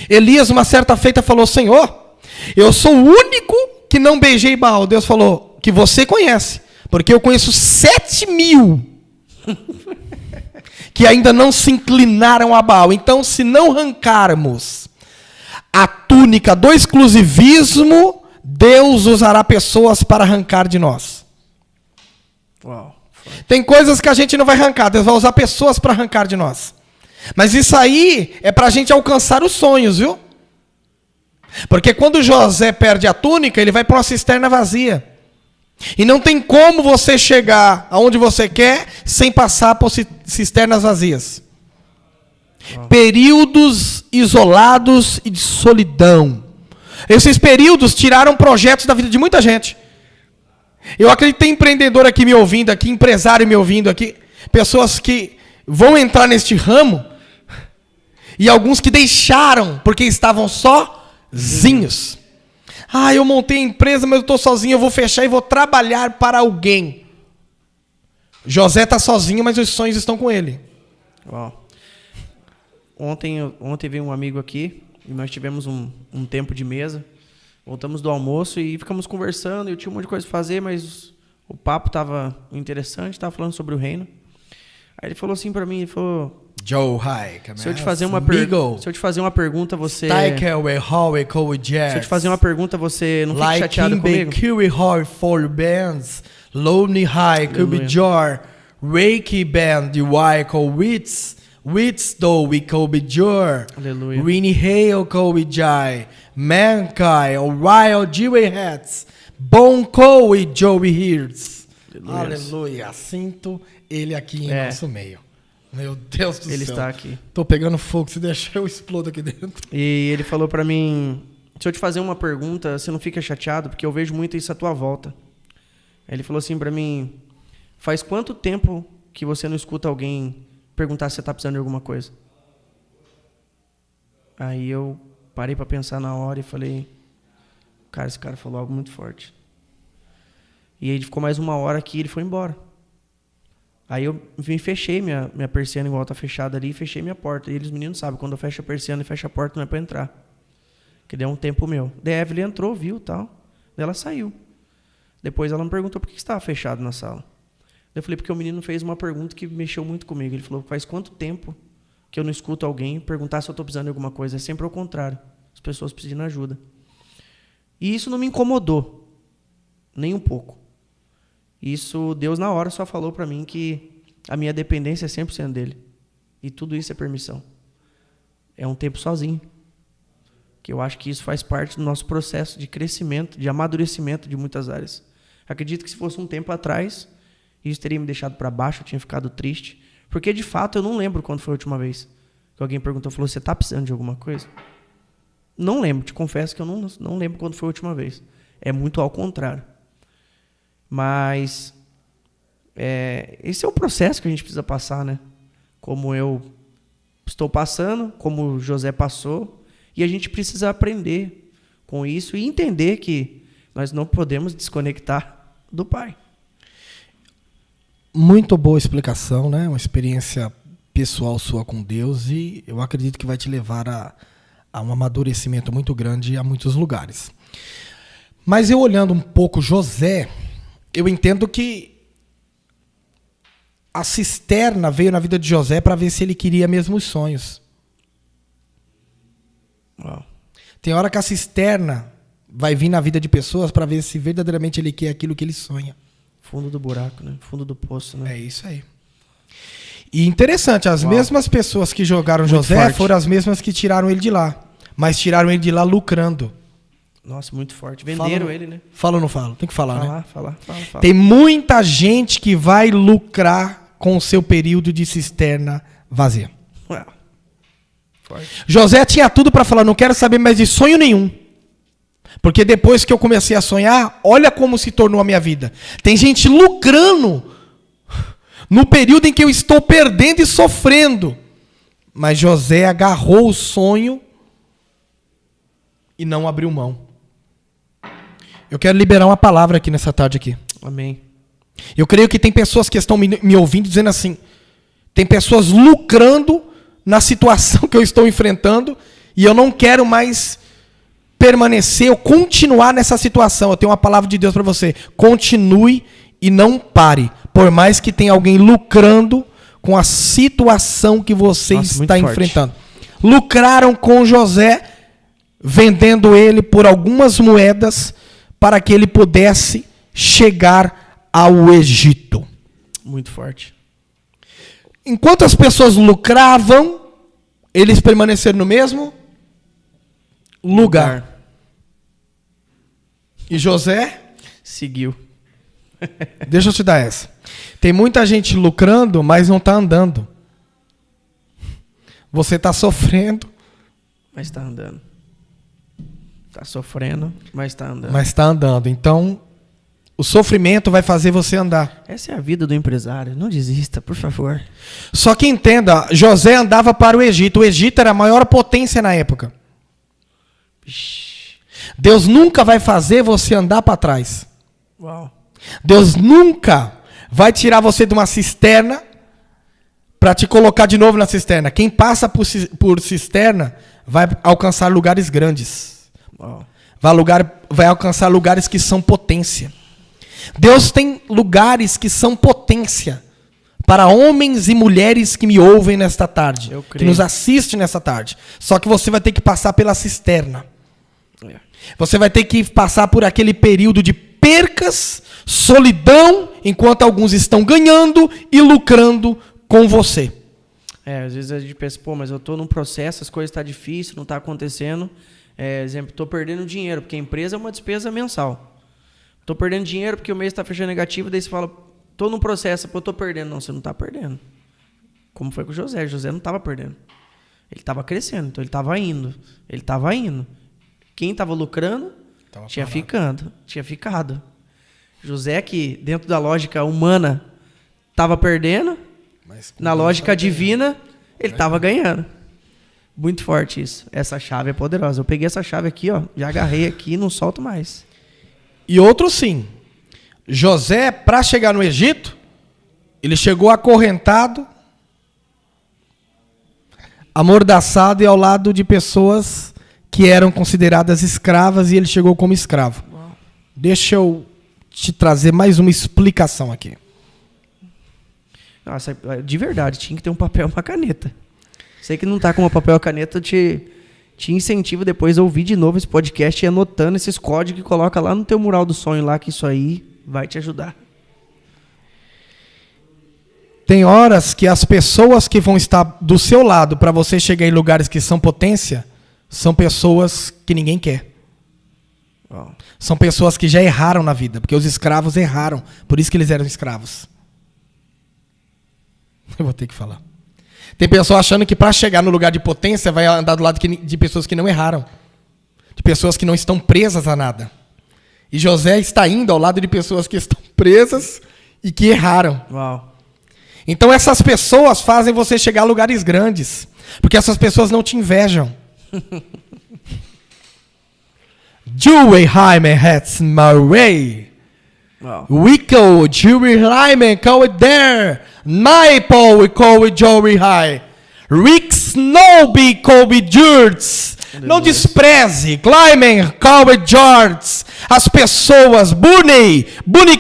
Elias, uma certa feita, falou: Senhor, eu sou o único que não beijei Baal. Deus falou: que você conhece, porque eu conheço 7.000 que ainda não se inclinaram a Baal. Então, se não arrancarmos a túnica do exclusivismo, Deus usará pessoas para arrancar de nós. Uau. Tem coisas que a gente não vai arrancar, Deus vai usar pessoas para arrancar de nós. Mas isso aí é para a gente alcançar os sonhos, viu? Porque quando José perde a túnica, ele vai para uma cisterna vazia. E não tem como você chegar aonde você quer sem passar por cisternas vazias. Períodos isolados e de solidão. Esses períodos tiraram projetos da vida de muita gente. Eu acredito que tem empreendedor aqui me ouvindo aqui, empresário me ouvindo aqui, pessoas que vão entrar neste ramo e alguns que deixaram porque estavam sozinhos. Ah, eu montei a empresa, mas eu estou sozinho, eu vou fechar e vou trabalhar para alguém. José está sozinho, mas os sonhos estão com ele. Uau. Ontem veio um amigo aqui e nós tivemos um tempo de mesa. Voltamos do almoço e ficamos conversando. Eu tinha um monte de coisa para fazer, mas o papo estava interessante, estava falando sobre o reino. Aí ele falou assim para mim, ele falou: Joe, hi, se eu te fazer uma pergunta, você Se eu te fazer uma pergunta, você não fica chateado comigo? Lonely High, Kubijor, Reiki Band, Waiko Wits, do we Kubijor, Rini Hale Kubijai, Mankai, Oriel Jiwe Hats, Bonko e Joey Hears. Aleluia. Sinto ele aqui em nosso meio. Meu Deus do céu. Ele está aqui. Tô pegando fogo, se deixar eu explodo aqui dentro. E ele falou pra mim: se eu te fazer uma pergunta, você não fica chateado, porque eu vejo muito isso à tua volta. Ele falou assim pra mim: faz quanto tempo que você não escuta alguém perguntar se você tá precisando de alguma coisa? Aí eu parei pra pensar na hora e falei: cara, esse cara falou algo muito forte. E aí ele ficou mais uma hora aqui e ele foi embora. Aí eu fechei minha persiana, igual tá fechada ali, e fechei minha porta. E eles, meninos, sabem, quando eu fecho a persiana e fecho a porta, não é para entrar. Que deu um tempo meu. Daí a Evelyn entrou, viu, tal. Daí ela saiu. Depois ela me perguntou por que estava fechado na sala. Eu falei, porque o menino fez uma pergunta que mexeu muito comigo. Ele falou: faz quanto tempo que eu não escuto alguém perguntar se eu estou precisando de alguma coisa? É sempre ao contrário. As pessoas pedindo ajuda. E isso não me incomodou. Nem um pouco. Isso, Deus na hora só falou para mim que a minha dependência é 100% dele. E tudo isso é permissão. É um tempo sozinho. Que eu acho que isso faz parte do nosso processo de crescimento, de amadurecimento de muitas áreas. Acredito que se fosse um tempo atrás, isso teria me deixado para baixo, eu tinha ficado triste. Porque, de fato, eu não lembro quando foi a última vez que alguém perguntou, falou: você está precisando de alguma coisa? Não lembro, te confesso que eu não lembro quando foi a última vez. É muito ao contrário. Mas esse é o processo que a gente precisa passar, né? Como eu estou passando, como José passou, e a gente precisa aprender com isso e entender que nós não podemos desconectar do Pai. Muito boa explicação, né? Uma experiência pessoal sua com Deus, e eu acredito que vai te levar a um amadurecimento muito grande a muitos lugares. Mas eu olhando um pouco José, eu entendo que a cisterna veio na vida de José para ver se ele queria mesmo os sonhos. Uau. Tem hora que a cisterna vai vir na vida de pessoas para ver se verdadeiramente ele quer aquilo que ele sonha. Fundo do buraco, né? Fundo do poço, né? É isso aí. E interessante, as mesmas pessoas que jogaram Muito José forte. foram as mesmas que tiraram ele de lá. Mas tiraram ele de lá lucrando. Nossa, muito forte. Venderam Fala- ele, né? Fala ou não fala? Tem que falar, né? Fala. Tem muita gente que vai lucrar com o seu período de cisterna vazia. Uau. Forte. José tinha tudo para falar, não quero saber mais de sonho nenhum. Porque depois que eu comecei a sonhar, olha como se tornou a minha vida. Tem gente lucrando no período em que eu estou perdendo e sofrendo. Mas José agarrou o sonho e não abriu mão. Eu quero liberar uma palavra aqui nessa tarde aqui. Amém. Eu creio que tem pessoas que estão me ouvindo dizendo assim, tem pessoas lucrando na situação que eu estou enfrentando e eu não quero mais permanecer ou continuar nessa situação. Eu tenho uma palavra de Deus para você. Continue e não pare. Por mais que tenha alguém lucrando com a situação que você Nossa, está muito forte. enfrentando. Lucraram com José, vendendo ele por algumas moedas para que ele pudesse chegar ao Egito. Muito forte. Enquanto as pessoas lucravam, eles permaneceram no mesmo lugar. E José, Seguiu. deixa eu te dar essa. Tem muita gente lucrando, mas não está andando. Você está sofrendo, Mas tá andando. Tá sofrendo, mas tá andando. mas está andando. Então, o sofrimento vai fazer você andar. Essa é a vida do empresário. Não desista, por favor. Só que entenda, José andava para o Egito. O Egito era a maior potência na época. Ixi. Deus nunca vai fazer você andar para trás. Uau. Deus nunca vai tirar você de uma cisterna para te colocar de novo na cisterna. Quem passa por cisterna vai alcançar lugares grandes. Uau. Vai alcançar lugares que são potência. Deus tem lugares que são potência para homens e mulheres que me ouvem nesta tarde, Eu que creio. nos assistem nesta tarde. Só que você vai ter que passar pela cisterna. É. Você vai ter que passar por aquele período de percas, solidão, enquanto alguns estão ganhando e lucrando com você. Às vezes a gente pensa, pô, mas eu tô num processo, as coisas estão difíceis, não tá acontecendo. Exemplo, tô perdendo dinheiro, porque a empresa é uma despesa mensal. Tô perdendo dinheiro porque o mês está fechando negativo, daí você fala, tô num processo, pô, eu tô perdendo. Não, você não tá perdendo. Como foi com o José. José não estava perdendo. Ele estava crescendo, então ele estava indo. Ele estava indo. Quem estava lucrando tinha ficado. José, que dentro da lógica humana estava perdendo, na lógica divina, ele estava ganhando. Muito forte isso. Essa chave é poderosa. Eu peguei essa chave aqui, ó, já agarrei aqui e não solto mais. E outro sim. José, para chegar no Egito, ele chegou acorrentado, amordaçado e ao lado de pessoas que eram consideradas escravas, e ele chegou como escravo. Uau. Deixa eu te trazer mais uma explicação aqui. Nossa, de verdade, tinha que ter um papel e uma caneta. Sei que não tá com uma papel e caneta, eu te incentivo depois a ouvir de novo esse podcast e anotando esses códigos que coloca lá no teu mural do sonho lá, que isso aí vai te ajudar. Tem horas que as pessoas que vão estar do seu lado para você chegar em lugares que são potência, são pessoas que ninguém quer. Uau. São pessoas que já erraram na vida, porque os escravos erraram, por isso que eles eram escravos. Eu vou ter que falar. Tem pessoas achando que para chegar no lugar de potência vai andar do lado de pessoas que não erraram, de pessoas que não estão presas a nada. E José está indo ao lado de pessoas que estão presas e que erraram. Uau. Então essas pessoas fazem você chegar a lugares grandes, porque essas pessoas não te invejam. Joey Hyman has my way. Uau. Wickle, Joey Hyman, call it there. Naipo, we call it Joey High. Rick Snowby, call it Jurts. Não despreze, Clymen, Cowboy George, as pessoas, Bunny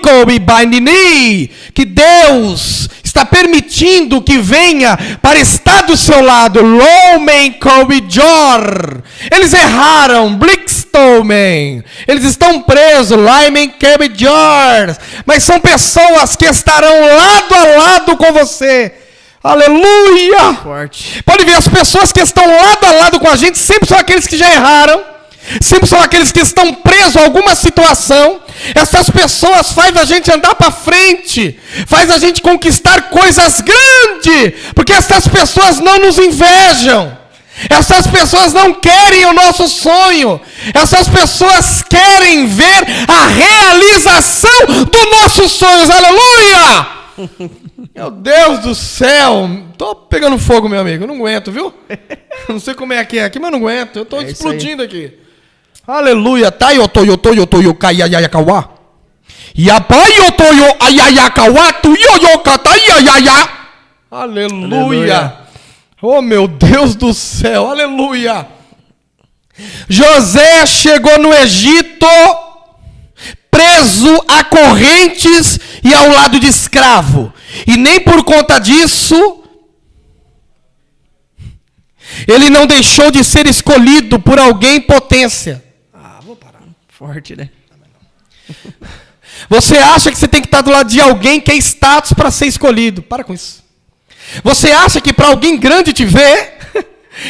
Kobe Bindini, que Deus está permitindo que venha para estar do seu lado. Lowman Kobe George, eles erraram, Blickstowman, eles estão presos, Lyman Kobe George, mas são pessoas que estarão lado a lado com você. Aleluia! Forte. Pode ver, as pessoas que estão lado a lado com a gente sempre são aqueles que já erraram, sempre são aqueles que estão presos a alguma situação. Essas pessoas fazem a gente andar para frente, faz a gente conquistar coisas grandes, porque essas pessoas não nos invejam, essas pessoas não querem o nosso sonho, essas pessoas querem ver a realização dos nossos sonhos. Aleluia! Meu Deus do céu, tô pegando fogo, meu amigo, eu não aguento, viu? Não sei como é que é aqui, mas não aguento, eu tô explodindo aqui. Aleluia, taiotoyo kaiayakawa. Yapayo toyo ayayakawa tuyoyoka taiayaya. Aleluia. Oh, meu Deus do céu, aleluia. José chegou no Egito preso a correntes e ao lado de escravo. E nem por conta disso, ele não deixou de ser escolhido por alguém em potência. Vou parar. Forte, né? Você acha que você tem que estar do lado de alguém que é status para ser escolhido. Para com isso. Você acha que para alguém grande te ver,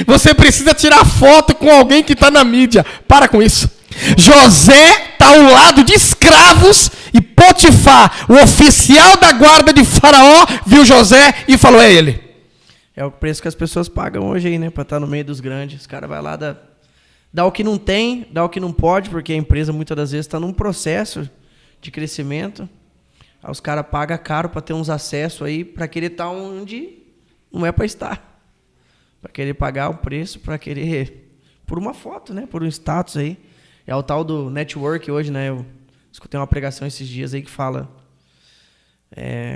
você precisa tirar foto com alguém que está na mídia. Para com isso. José está ao lado de escravos e Potifar, o oficial da guarda de Faraó, viu José e falou: é ele. É o preço que as pessoas pagam hoje aí, né? Para estar no meio dos grandes. Os caras vão lá, dá o que não tem, dá o que não pode, porque a empresa muitas das vezes está num processo de crescimento. Aí os caras pagam caro para ter uns acessos aí, para querer estar onde não é para estar. Para querer pagar o preço, para querer... Por uma foto, né? Por um status aí. É o tal do network hoje, né? Eu escutei uma pregação esses dias aí que fala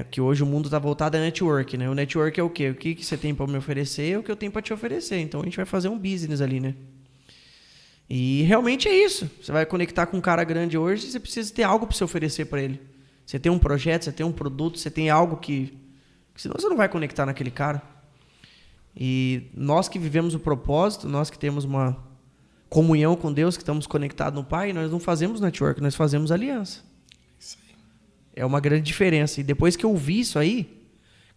que hoje o mundo está voltado a network, né? O network é o quê? O que você tem para me oferecer é o que eu tenho para te oferecer. Então a gente vai fazer um business ali, né? E realmente é isso. Você vai conectar com um cara grande hoje e você precisa ter algo para você oferecer para ele. Você tem um projeto, você tem um produto, você tem algo que... Senão você não vai conectar naquele cara. E nós que vivemos o propósito, nós que temos uma comunhão com Deus, que estamos conectados no Pai, nós não fazemos network, nós fazemos aliança. Isso aí. É uma grande diferença. E depois que eu vi isso aí,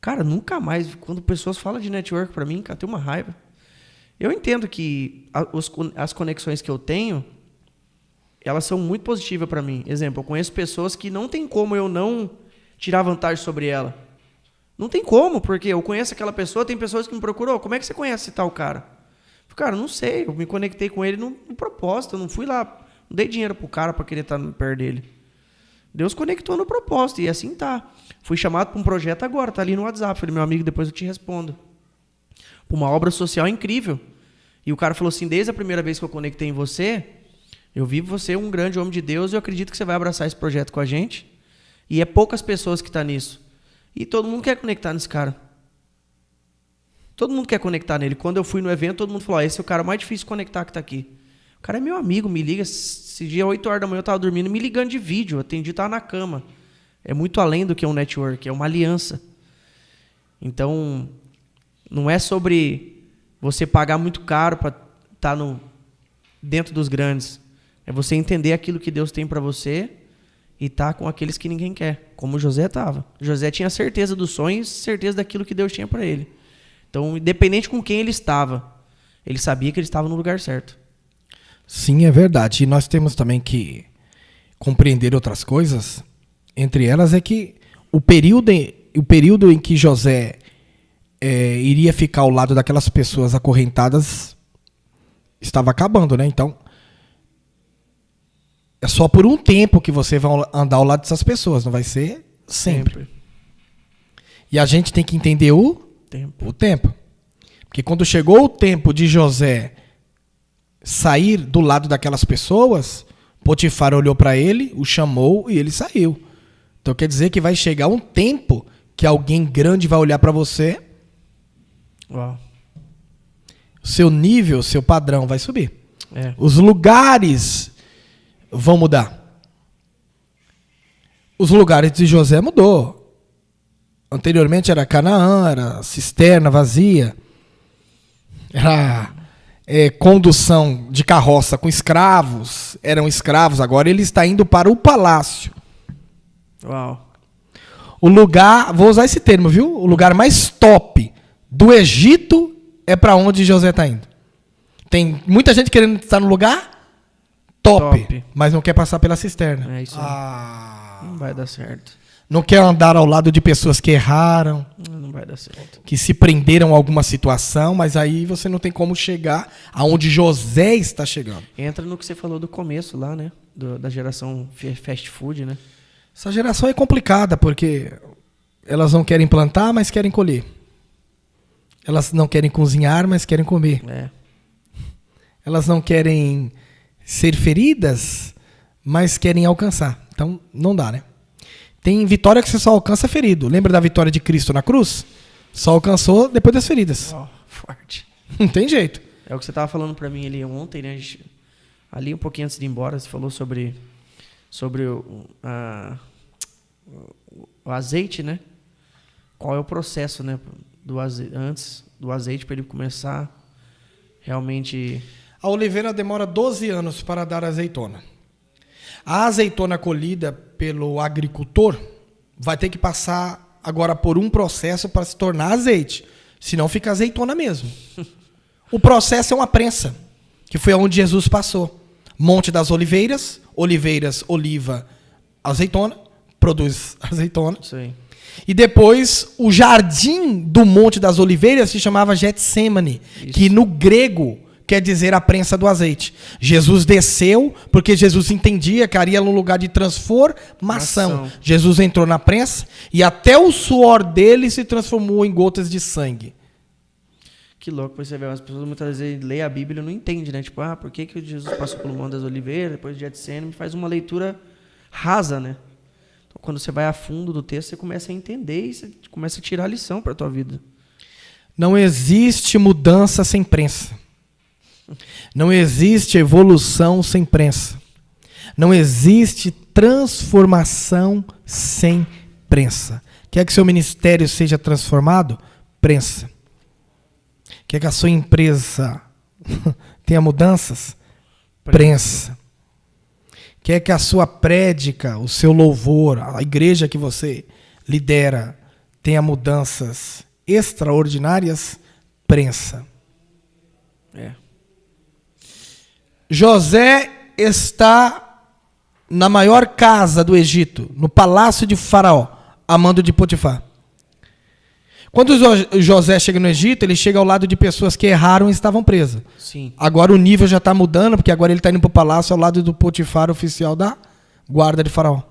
cara, nunca mais, quando pessoas falam de network para mim, cara, tem uma raiva. Eu entendo que as conexões que eu tenho, elas são muito positivas para mim. Exemplo, eu conheço pessoas que não tem como eu não tirar vantagem sobre ela. Não tem como, porque eu conheço aquela pessoa, tem pessoas que me procuram, como é que você conhece tal cara? Cara, não sei, eu me conectei com ele no propósito, eu não fui lá, não dei dinheiro pro cara para querer estar perto dele. Deus conectou no propósito, e assim tá. Fui chamado para um projeto agora, tá ali no WhatsApp. Falei, meu amigo, depois eu te respondo. Para uma obra social incrível. E o cara falou assim, desde a primeira vez que eu conectei em você, eu vi você um grande homem de Deus e eu acredito que você vai abraçar esse projeto com a gente. E é poucas pessoas que estão nisso. E todo mundo quer conectar nesse cara. Todo mundo quer conectar nele. Quando eu fui no evento, todo mundo falou, esse é o cara mais difícil de conectar que está aqui. O cara é meu amigo, me liga. Esse dia, 8 horas da manhã, eu estava dormindo, me ligando de vídeo. Eu atendi, estava na cama. É muito além do que um network, é uma aliança. Então, não é sobre você pagar muito caro para estar dentro dos grandes. É você entender aquilo que Deus tem para você e estar com aqueles que ninguém quer, como José estava. José tinha certeza dos sonhos, certeza daquilo que Deus tinha para ele. Então, independente com quem ele estava, ele sabia que ele estava no lugar certo. Sim, é verdade. E nós temos também que compreender outras coisas. Entre elas é que o período em que José iria ficar ao lado daquelas pessoas acorrentadas estava acabando, né? Então, é só por um tempo que você vai andar ao lado dessas pessoas, não vai ser sempre. E a gente tem que entender o tempo. Porque quando chegou o tempo de José sair do lado daquelas pessoas, Potifar olhou para ele, o chamou e ele saiu. Então quer dizer que vai chegar um tempo que alguém grande vai olhar para você. Uau. Seu nível, seu padrão vai subir. Os lugares vão mudar. Os lugares de José mudou. Anteriormente era Canaã, era cisterna vazia, era condução de carroça com escravos, eram escravos. Agora ele está indo para o palácio. Uau. O lugar, vou usar esse termo, viu? O lugar mais top do Egito é para onde José está indo. Tem muita gente querendo estar no lugar top, mas não quer passar pela cisterna. É isso. Não vai dar certo. Não quer andar ao lado de pessoas que erraram. Não vai dar certo. Que se prenderam a alguma situação, mas aí você não tem como chegar aonde José está chegando. Entra no que você falou do começo lá, né? Da geração fast food, né? Essa geração é complicada, porque elas não querem plantar, mas querem colher. Elas não querem cozinhar, mas querem comer. Elas não querem ser feridas, mas querem alcançar. Então, não dá, né? Tem vitória que você só alcança ferido. Lembra da vitória de Cristo na cruz? Só alcançou depois das feridas. Forte. Não tem jeito. É o que você estava falando para mim ali ontem, né? Ali um pouquinho antes de ir embora, você falou sobre o azeite, né? Qual é o processo, né? Antes do azeite para ele começar realmente... A oliveira demora 12 anos para dar azeitona. A azeitona colhida pelo agricultor vai ter que passar agora por um processo para se tornar azeite. Senão fica azeitona mesmo. O processo é uma prensa, que foi onde Jesus passou. Monte das Oliveiras, oliva, azeitona, produz azeitona. Sim. E depois o jardim do Monte das Oliveiras se chamava Getsemane, que no grego quer dizer a prensa do azeite. Jesus desceu porque Jesus entendia que haria um lugar de transformação. Jesus entrou na prensa e até o suor dele se transformou em gotas de sangue. Que louco, você vê, as pessoas muitas vezes leem a Bíblia e não entendem, né? Tipo, por que Jesus passou pelo Monte das Oliveiras, depois de Getsemane, faz uma leitura rasa, né? Então, quando você vai a fundo do texto, você começa a entender e você começa a tirar a lição para a tua vida. Não existe mudança sem prensa. Não existe evolução sem prensa. Não existe transformação sem prensa. Quer que seu ministério seja transformado? Prensa. Quer que a sua empresa tenha mudanças? Prensa. Quer que a sua prédica, o seu louvor, a igreja que você lidera, tenha mudanças extraordinárias? Prensa. José está na maior casa do Egito, no palácio de Faraó, a mando de Potifar. Quando José chega no Egito, ele chega ao lado de pessoas que erraram e estavam presas. Sim. Agora o nível já está mudando, porque agora ele está indo para o palácio ao lado do Potifar, oficial da guarda de Faraó.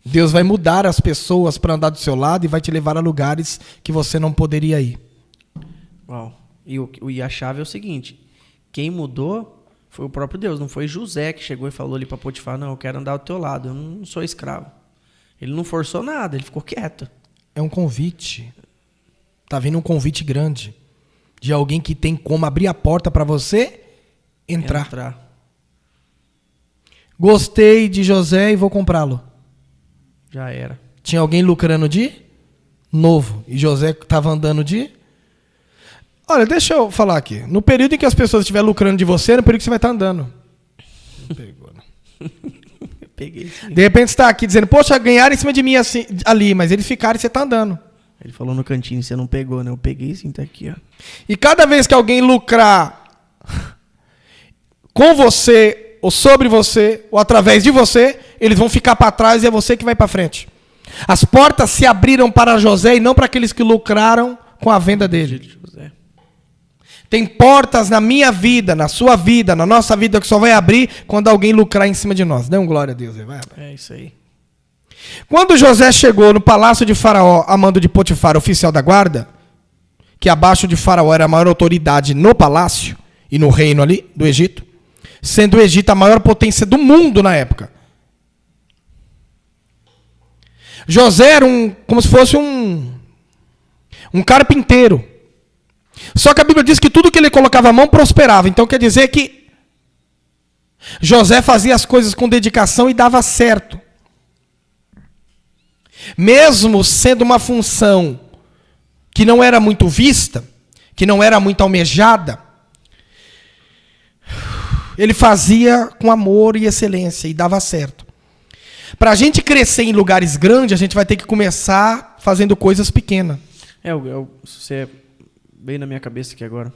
Deus vai mudar as pessoas para andar do seu lado e vai te levar a lugares que você não poderia ir. Uau. E a chave é o seguinte, quem mudou foi o próprio Deus, não foi José que chegou e falou ali para Potifar, não, eu quero andar ao teu lado, eu não sou escravo. Ele não forçou nada, ele ficou quieto. É um convite. Tá vindo um convite grande de alguém que tem como abrir a porta para você entrar. Gostei de José e vou comprá-lo. Já era. Tinha alguém lucrando de novo e José estava andando de... Olha, deixa eu falar aqui. No período em que as pessoas estiverem lucrando de você, é no período que você vai estar andando. Não pegou, não. Peguei, sim. De repente você está aqui dizendo, poxa, ganharam em cima de mim assim, ali, mas eles ficaram e você está andando. Ele falou no cantinho, você não pegou, né? Eu peguei sim, tá aqui, ó. E cada vez que alguém lucrar com você, ou sobre você, ou através de você, eles vão ficar para trás e é você que vai para frente. As portas se abriram para José e não para aqueles que lucraram com a venda dele. José. Tem portas na minha vida, na sua vida, na nossa vida que só vai abrir quando alguém lucrar em cima de nós. Dê um glória a Deus. Vai. É isso aí. Quando José chegou no palácio de Faraó, a mando de Potifar, oficial da guarda, que abaixo de Faraó era a maior autoridade no palácio e no reino ali do Egito, sendo o Egito a maior potência do mundo na época. José era como se fosse um carpinteiro. Só que a Bíblia diz que tudo que ele colocava a mão prosperava. Então quer dizer que José fazia as coisas com dedicação e dava certo. Mesmo sendo uma função que não era muito vista, que não era muito almejada, ele fazia com amor e excelência e dava certo. Para a gente crescer em lugares grandes, a gente vai ter que começar fazendo coisas pequenas. Você veio na minha cabeça aqui agora.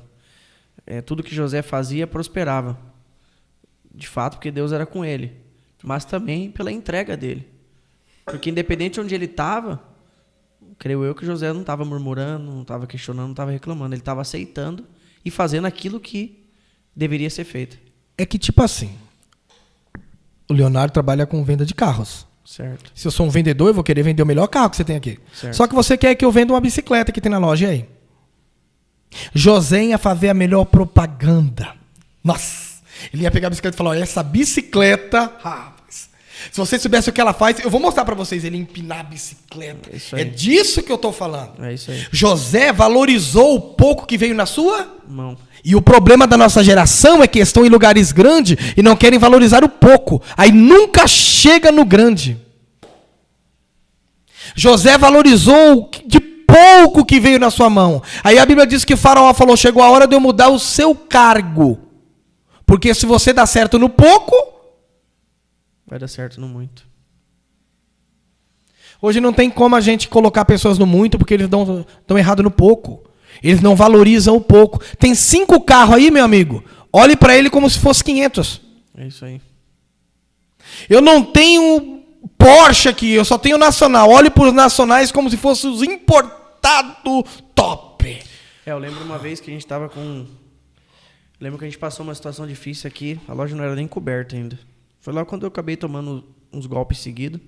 Tudo que José fazia prosperava. De fato, porque Deus era com ele. Mas também pela entrega dele. Porque independente de onde ele estava, creio eu que José não estava murmurando, não estava questionando, não estava reclamando. Ele estava aceitando e fazendo aquilo que deveria ser feito. É que tipo assim, o Leonardo trabalha com venda de carros. Certo. Se eu sou um vendedor, eu vou querer vender o melhor carro que você tem aqui. Certo. Só que você quer que eu venda uma bicicleta que tem na loja, e aí? José ia fazer a melhor propaganda. Nossa! Ele ia pegar a bicicleta e falar, olha, essa bicicleta... rapaz, se vocês soubessem o que ela faz, eu vou mostrar para vocês ele empinar a bicicleta. É disso que eu estou falando. É isso aí. José valorizou o pouco que veio na sua mão. E o problema da nossa geração é que estão em lugares grandes e não querem valorizar o pouco. Aí nunca chega no grande. José valorizou de pouco que veio na sua mão. Aí a Bíblia diz que Faraó falou, chegou a hora de eu mudar o seu cargo. Porque se você dá certo no pouco... vai dar certo no muito. Hoje não tem como a gente colocar pessoas no muito porque eles dão errado no pouco. Eles não valorizam o pouco. Tem 5 carros aí, meu amigo. Olhe para ele como se fosse 500. É isso aí. Eu não tenho Porsche aqui, eu só tenho nacional. Olhe para os nacionais como se fossem os importados top. Eu lembro uma vez que a gente estava com... Lembro que a gente passou uma situação difícil aqui. A loja não era nem coberta ainda. Foi lá quando eu acabei tomando uns golpes seguidos.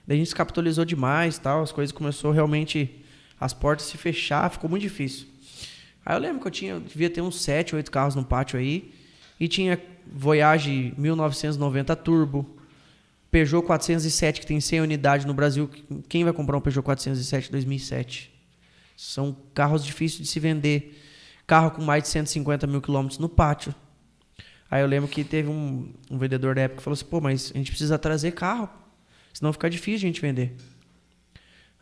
Daí a gente se capitalizou demais, tal. As coisas começou realmente... as portas se fechar, ficou muito difícil. Aí eu lembro que eu devia ter uns 7, 8 carros no pátio aí, e tinha Voyage 1990 Turbo, Peugeot 407, que tem 100 unidades no Brasil. Quem vai comprar um Peugeot 407 2007? São carros difíceis de se vender. Carro com mais de 150 mil quilômetros no pátio. Aí eu lembro que teve um vendedor da época que falou assim, pô, mas a gente precisa trazer carro, senão fica difícil a gente vender.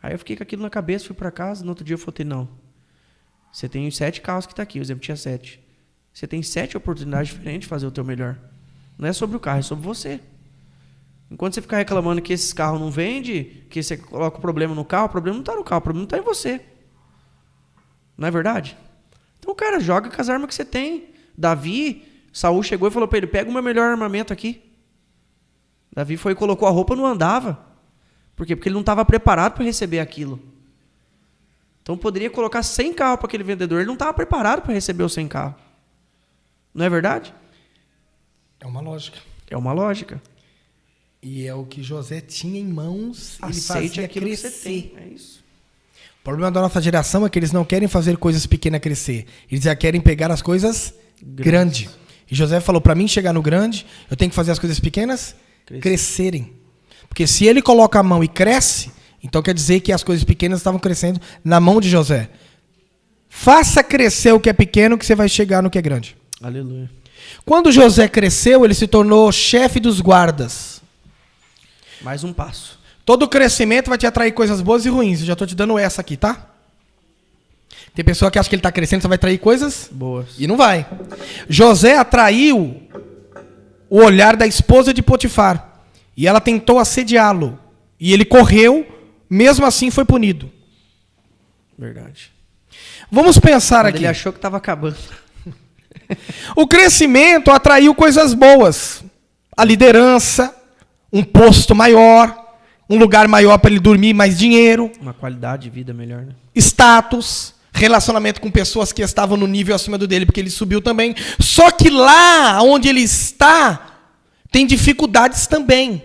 Aí eu fiquei com aquilo na cabeça, fui para casa, no outro dia eu falei, não, você tem 7 carros que está aqui, o exemplo tinha 7. Você tem 7 oportunidades diferentes de fazer o teu melhor. Não é sobre o carro, é sobre você. Enquanto você ficar reclamando que esses carros não vendem, que você coloca o problema no carro, o problema não está no carro, o problema está em você. Não é verdade? Então, cara, joga com as armas que você tem. Saul chegou e falou para ele, pega o meu melhor armamento aqui. Davi foi e colocou a roupa, não andava. Por quê? Porque ele não estava preparado para receber aquilo. Então poderia colocar 100 carros para aquele vendedor, ele não estava preparado para receber os 100 carros. Não é verdade? É uma lógica. É uma lógica. E é o que José tinha em mãos, ele Aceite fazia aquilo crescer. que você tem. É isso. O problema da nossa geração é que eles não querem fazer coisas pequenas crescer. Eles já querem pegar as coisas grandes. E José falou, para mim chegar no grande, eu tenho que fazer as coisas pequenas crescerem. Porque se ele coloca a mão e cresce, então quer dizer que as coisas pequenas estavam crescendo na mão de José. Faça crescer o que é pequeno que você vai chegar no que é grande. Aleluia. Quando José cresceu, ele se tornou chefe dos guardas. Mais um passo. Todo crescimento vai te atrair coisas boas e ruins. Eu já estou te dando essa aqui, tá? Tem pessoa que acha que ele está crescendo, só vai atrair coisas boas. E não vai. José atraiu o olhar da esposa de Potifar. E ela tentou assediá-lo. E ele correu, mesmo assim foi punido. Verdade. Vamos pensar Quando aqui. Ele achou que estava acabando. O crescimento atraiu coisas boas. A liderança, um posto maior, um lugar maior para ele dormir, mais dinheiro. Uma qualidade de vida melhor, né? Status, relacionamento com pessoas que estavam no nível acima do dele, porque ele subiu também. Só que lá onde ele está, tem dificuldades também.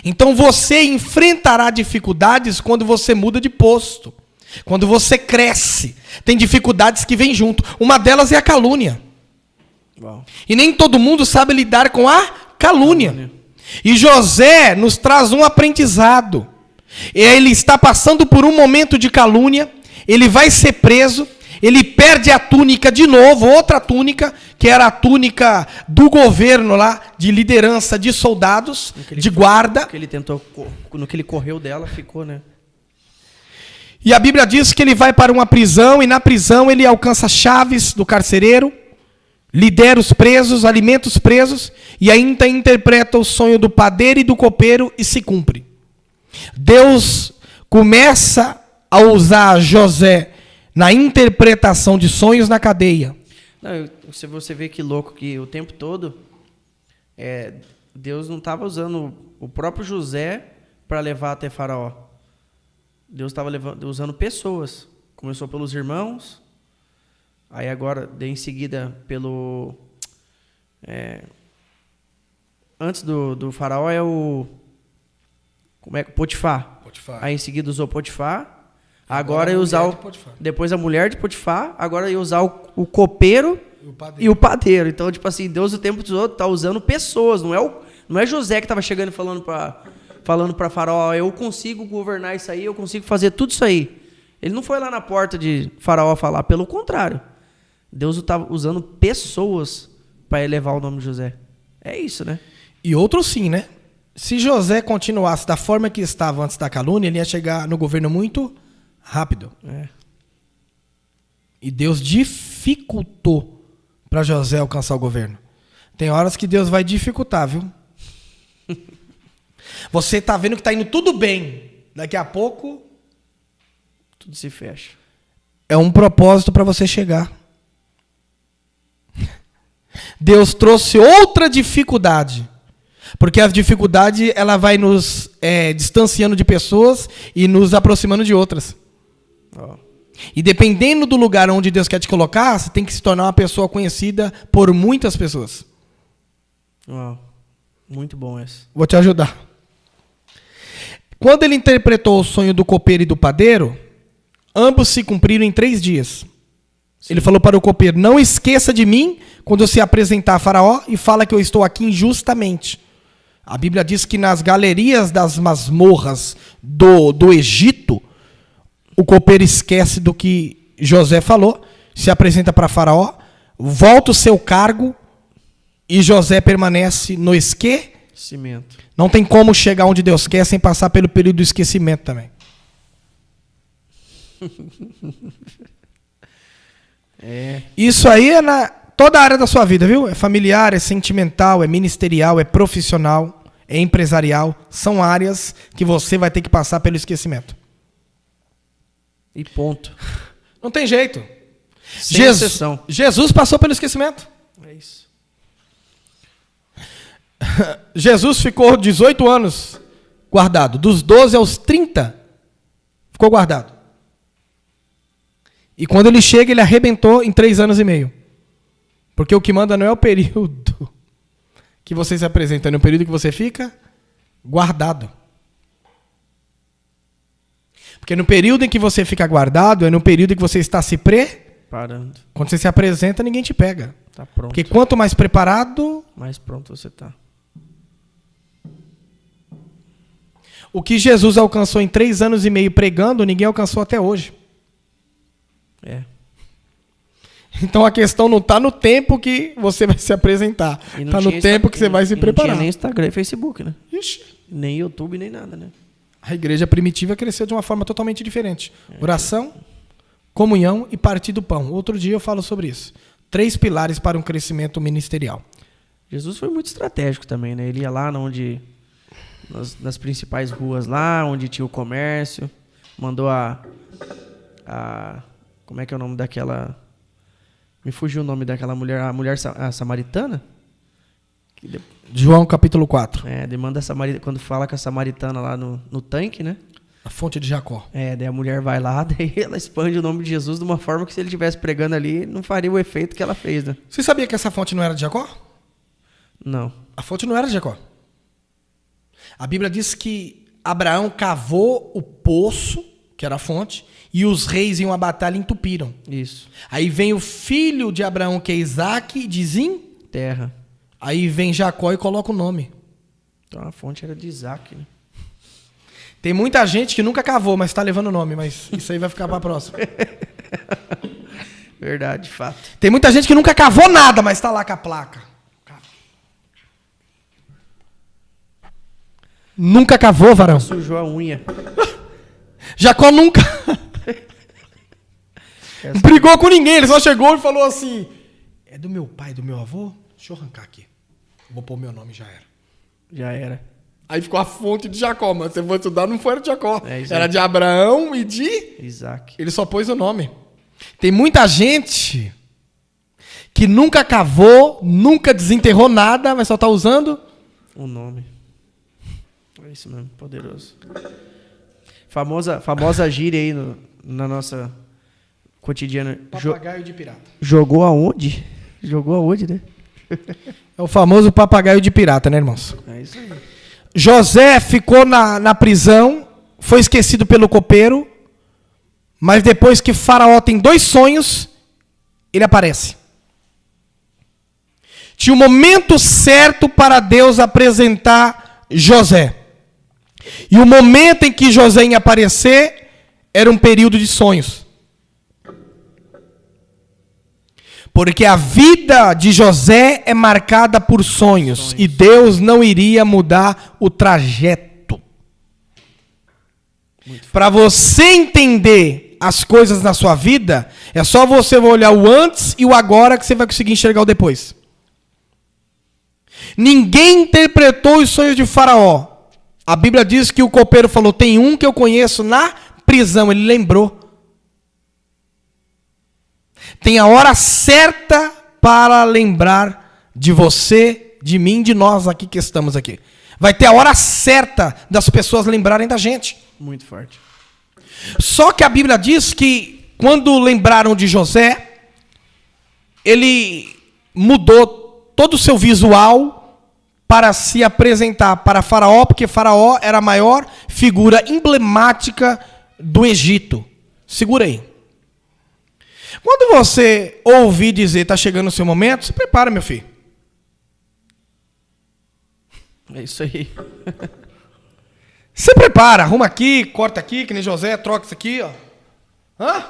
Então você enfrentará dificuldades quando você muda de posto. Quando você cresce. Tem dificuldades que vêm junto. Uma delas é a calúnia. Uau. E nem todo mundo sabe lidar com a calúnia. E José nos traz um aprendizado. Ele está passando por um momento de calúnia. Ele vai ser preso. Ele perde a túnica de novo, outra túnica, que era a túnica do governo lá, de liderança de soldados, de guarda. No que ele correu dela, ficou, né? E a Bíblia diz que ele vai para uma prisão, e na prisão ele alcança chaves do carcereiro, lidera os presos, alimenta os presos, e ainda interpreta o sonho do padeiro e do copeiro, e se cumpre. Deus começa a usar José na interpretação de sonhos na cadeia. Não, você vê que louco que o tempo todo Deus não estava usando o próprio José para levar até Faraó. Deus estava usando pessoas. Começou pelos irmãos, aí agora, em seguida, pelo... antes do Faraó é o... Potifar. Aí em seguida usou Potifar. Agora ia usar depois a mulher de Potifar. Agora ia usar o copeiro e o padeiro. Então, tipo assim, Deus o tempo todo está usando pessoas. Não é José que estava chegando e falando para Faraó, eu consigo governar isso aí, eu consigo fazer tudo isso aí. Ele não foi lá na porta de Faraó falar. Pelo contrário. Deus estava usando pessoas para elevar o nome de José. É isso, né? E outro sim, né? Se José continuasse da forma que estava antes da calúnia, ele ia chegar no governo muito rápido. E Deus dificultou para José alcançar o governo. Tem horas que Deus vai dificultar, viu? Você está vendo que está indo tudo bem. Daqui a pouco... tudo se fecha. É um propósito para você chegar. Deus trouxe outra dificuldade. Porque a dificuldade ela vai nos distanciando de pessoas e nos aproximando de outras. E dependendo do lugar onde Deus quer te colocar, você tem que se tornar uma pessoa conhecida por muitas pessoas. Muito bom esse. Vou te ajudar. Quando ele interpretou o sonho do copeiro e do padeiro, ambos se cumpriram em 3 dias. Sim. Ele falou para o copeiro, não esqueça de mim quando se apresentar a Faraó e fala que eu estou aqui injustamente. A Bíblia diz que nas galerias das masmorras do Egito, o copeiro esquece do que José falou, se apresenta para Faraó, volta o seu cargo e José permanece no esquecimento. Não tem como chegar onde Deus quer sem passar pelo período do esquecimento também. Isso aí é na toda a área da sua vida, viu? É familiar, é sentimental, é ministerial, é profissional, é empresarial. São áreas que você vai ter que passar pelo esquecimento. E ponto. Não tem jeito. Sem exceção. Jesus passou pelo esquecimento. É isso. Jesus ficou 18 anos guardado. Dos 12 aos 30, ficou guardado. E quando ele chega, ele arrebentou em 3 anos e meio. Porque o que manda não é o período que você se apresenta, é no período que você fica guardado. Porque no período em que você fica guardado, é no período em que você está se preparando. Quando você se apresenta, ninguém te pega. Tá pronto. Porque quanto mais preparado, mais pronto você está. O que Jesus alcançou em 3 anos e meio pregando, ninguém alcançou até hoje. Então a questão não está no tempo que você vai se apresentar. Está no tempo que você vai se preparar. Não tinha nem Instagram e Facebook, né? Ixi. Nem YouTube, nem nada, né? A igreja primitiva cresceu de uma forma totalmente diferente. Oração, comunhão e partir do pão. Outro dia eu falo sobre isso. 3 pilares para um crescimento ministerial. Jesus foi muito estratégico também, né? Ele ia lá nas principais ruas lá, onde tinha o comércio. Mandou como é que é o nome daquela... Me fugiu o nome daquela mulher, a samaritana? João capítulo 4. Demanda a samaritana, quando fala com a samaritana lá no tanque, né? A fonte de Jacó. Daí a mulher vai lá, daí ela expande o nome de Jesus de uma forma que se ele estivesse pregando ali, não faria o efeito que ela fez, né? Você sabia que essa fonte não era de Jacó? Não. A fonte não era de Jacó. A Bíblia diz que Abraão cavou o poço, que era a fonte, e os reis iam à batalha e entupiram. Isso. Aí vem o filho de Abraão, que é Isaac, e desenterra. Aí vem Jacó e coloca o nome. Então a fonte era de Isaac, né? Tem muita gente que nunca cavou, mas está levando o nome, mas isso aí vai ficar para a próxima. Verdade, de fato. Tem muita gente que nunca cavou nada, mas está lá com a placa. Nunca cavou, varão? Sujou a unha. Jacó nunca brigou com ninguém. Ele só chegou e falou assim: é do meu pai, do meu avô? Deixa eu arrancar aqui. Vou pôr meu nome, já era. Já era. Aí ficou a fonte de Jacó, mas você foi estudar, não foi de Jacó. Era de Abraão e de Isaac. Ele só pôs o nome. Tem muita gente que nunca cavou, nunca desenterrou nada, mas só está usando o nome. É isso mesmo, poderoso. Famosa gíria aí na nossa cotidiana. Papagaio de pirata. Jogou aonde? Jogou aonde, né? É o famoso papagaio de pirata, né, irmãos? É isso aí. José ficou na prisão, foi esquecido pelo copeiro, mas depois que Faraó tem 2 sonhos, ele aparece. Tinha um momento certo para Deus apresentar José. E o momento em que José ia aparecer era um período de sonhos. Porque a vida de José é marcada por sonhos. E Deus não iria mudar o trajeto. Para você entender as coisas na sua vida, é só você olhar o antes e o agora que você vai conseguir enxergar o depois. Ninguém interpretou os sonhos de Faraó. A Bíblia diz que o copeiro falou: tem um que eu conheço na prisão. Ele lembrou. Tem a hora certa para lembrar de você, de mim, de nós aqui que estamos aqui. Vai ter a hora certa das pessoas lembrarem da gente. Muito forte. Só que a Bíblia diz que quando lembraram de José, ele mudou todo o seu visual para se apresentar para Faraó, porque Faraó era a maior figura emblemática do Egito. Segura aí. Quando você ouvir dizer está chegando o seu momento, se prepara, meu filho. É isso aí. Se prepara, arruma aqui, corta aqui, que nem José, troca isso aqui, ó. Hã?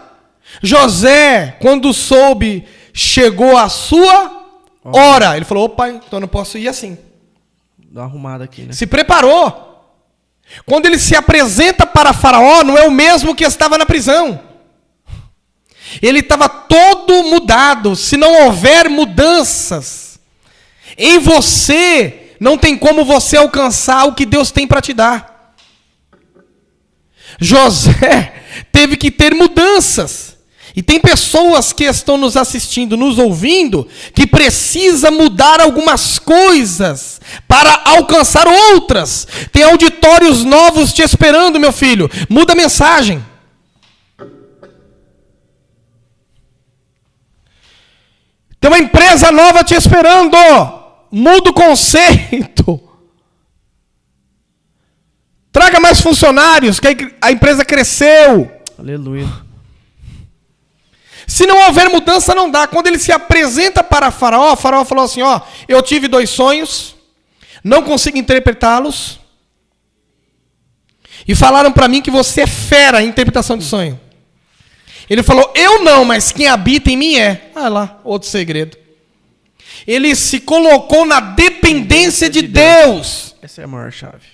José, quando soube, chegou a sua hora. Ele falou: opa, então eu não posso ir assim. Dá uma arrumada aqui, né? Se preparou. Quando ele se apresenta para Faraó, não é o mesmo que estava na prisão. Ele estava todo mudado. Se não houver mudanças em você, não tem como você alcançar o que Deus tem para te dar. José teve que ter mudanças. E tem pessoas que estão nos assistindo, nos ouvindo, que precisa mudar algumas coisas para alcançar outras. Tem auditórios novos te esperando, meu filho. Muda a mensagem. Tem uma empresa nova te esperando. Muda o conceito. Traga mais funcionários, que a empresa cresceu. Aleluia. Se não houver mudança, não dá. Quando ele se apresenta para Faraó, Faraó falou assim: ó, eu tive 2 sonhos, não consigo interpretá-los, e falaram para mim que você é fera em interpretação de sonho. Ele falou: eu não, mas quem habita em mim é. Ah lá, outro segredo. Ele se colocou na dependência de Deus. Essa é a maior chave.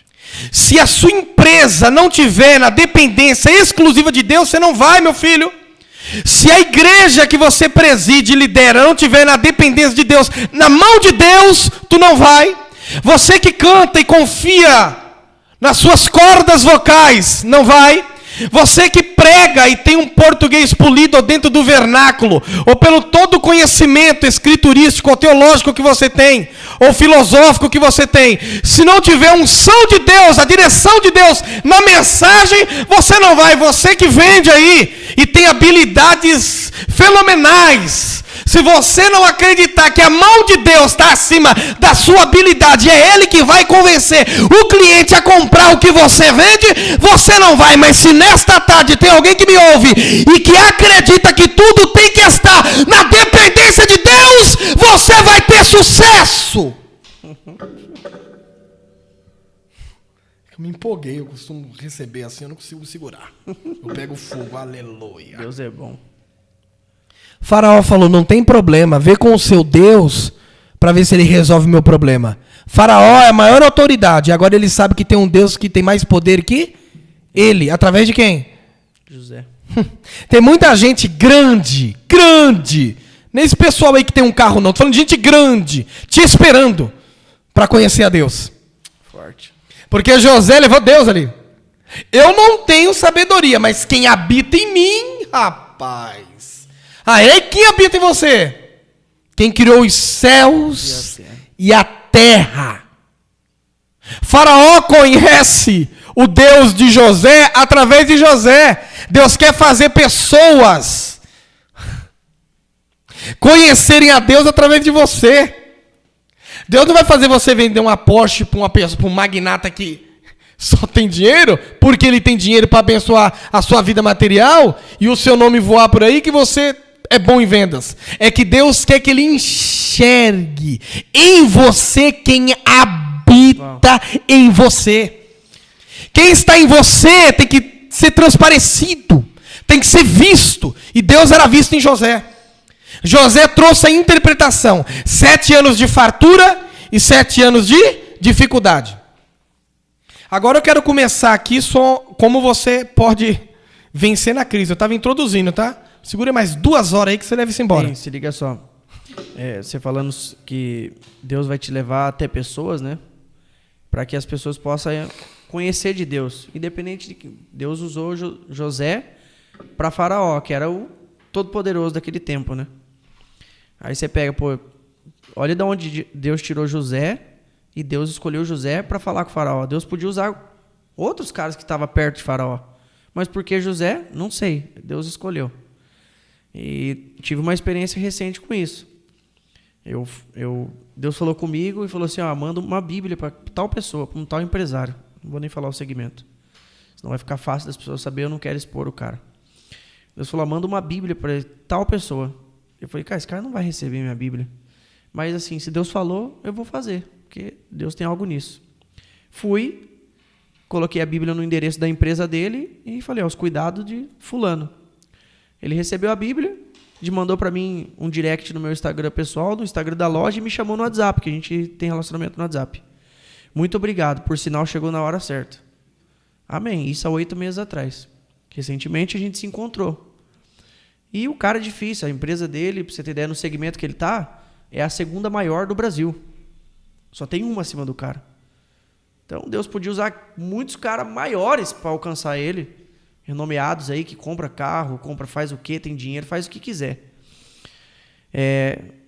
Se a sua empresa não tiver na dependência exclusiva de Deus, você não vai, meu filho. Se a igreja que você preside e lidera não tiver na dependência de Deus, na mão de Deus, tu não vai. Você que canta e confia nas suas cordas vocais, não vai. Você que prega e tem um português polido dentro do vernáculo, ou pelo todo o conhecimento escriturístico ou teológico que você tem, ou filosófico que você tem, se não tiver a unção de Deus, a direção de Deus na mensagem, você não vai. Você que vende aí e tem habilidades fenomenais, se você não acreditar que a mão de Deus está acima da sua habilidade, é Ele que vai convencer o cliente a comprar o que você vende, você não vai. Mas se nesta tarde tem alguém que me ouve e que acredita que tudo tem que estar na dependência de Deus, você vai ter sucesso. Eu me empolguei, eu costumo receber assim, eu não consigo segurar. Eu pego fogo, aleluia. Deus é bom. Faraó falou, não tem problema, vê com o seu Deus para ver se ele resolve o meu problema. Faraó é a maior autoridade, agora ele sabe que tem um Deus que tem mais poder que ele. Através de quem? José. Tem muita gente grande, nesse pessoal aí que tem um carro não, tô falando de gente grande, te esperando para conhecer a Deus. Forte. Porque José levou Deus ali. Eu não tenho sabedoria, mas quem habita em mim, rapaz. Aí quem habita em você? Quem criou os céus e a terra. Faraó conhece o Deus de José através de José. Deus quer fazer pessoas conhecerem a Deus através de você. Deus não vai fazer você vender uma Porsche para um magnata que só tem dinheiro, porque ele tem dinheiro para abençoar a sua vida material e o seu nome voar por aí que você é bom em vendas. É que Deus quer que ele enxergue em você quem habita em você. Quem está em você tem que ser transparecido, tem que ser visto. E Deus era visto em José. José trouxe a interpretação. 7 anos de fartura e 7 anos de dificuldade. Agora eu quero começar aqui só como você pode vencer na crise. Eu estava introduzindo, tá? Segura mais 2 horas aí que você deve ir embora. Sim, se liga só. Você falando que Deus vai te levar até pessoas, né? Para que as pessoas possam conhecer de Deus. Independente de que Deus usou José para Faraó, que era o todo-poderoso daquele tempo, né? Aí você pega, pô, olha de onde Deus tirou José e Deus escolheu José para falar com o Faraó. Deus podia usar outros caras que estavam perto de Faraó. Mas por que José? Não sei. Deus escolheu. E tive uma experiência recente com isso. Deus falou comigo e falou assim, manda uma Bíblia para tal pessoa, para um tal empresário. Não vou nem falar o segmento. Senão vai ficar fácil das pessoas saberem, eu não quero expor o cara. Deus falou, manda uma Bíblia para tal pessoa. Eu falei, cara, esse cara não vai receber minha Bíblia. Mas assim, se Deus falou, eu vou fazer, porque Deus tem algo nisso. Fui, coloquei a Bíblia no endereço da empresa dele e falei, os cuidados de fulano. Ele recebeu a Bíblia, mandou para mim um direct no meu Instagram pessoal, no Instagram da loja, e me chamou no WhatsApp, que a gente tem relacionamento no WhatsApp. Muito obrigado, por sinal chegou na hora certa. Amém. Isso há 8 meses atrás. Recentemente a gente se encontrou. E o cara é difícil, a empresa dele, para você ter ideia, no segmento que ele está, é a 2ª maior do Brasil. Só tem uma acima do cara. Então Deus podia usar muitos caras maiores para alcançar ele, renomeados aí, que compra carro, faz o que, tem dinheiro, faz o que quiser.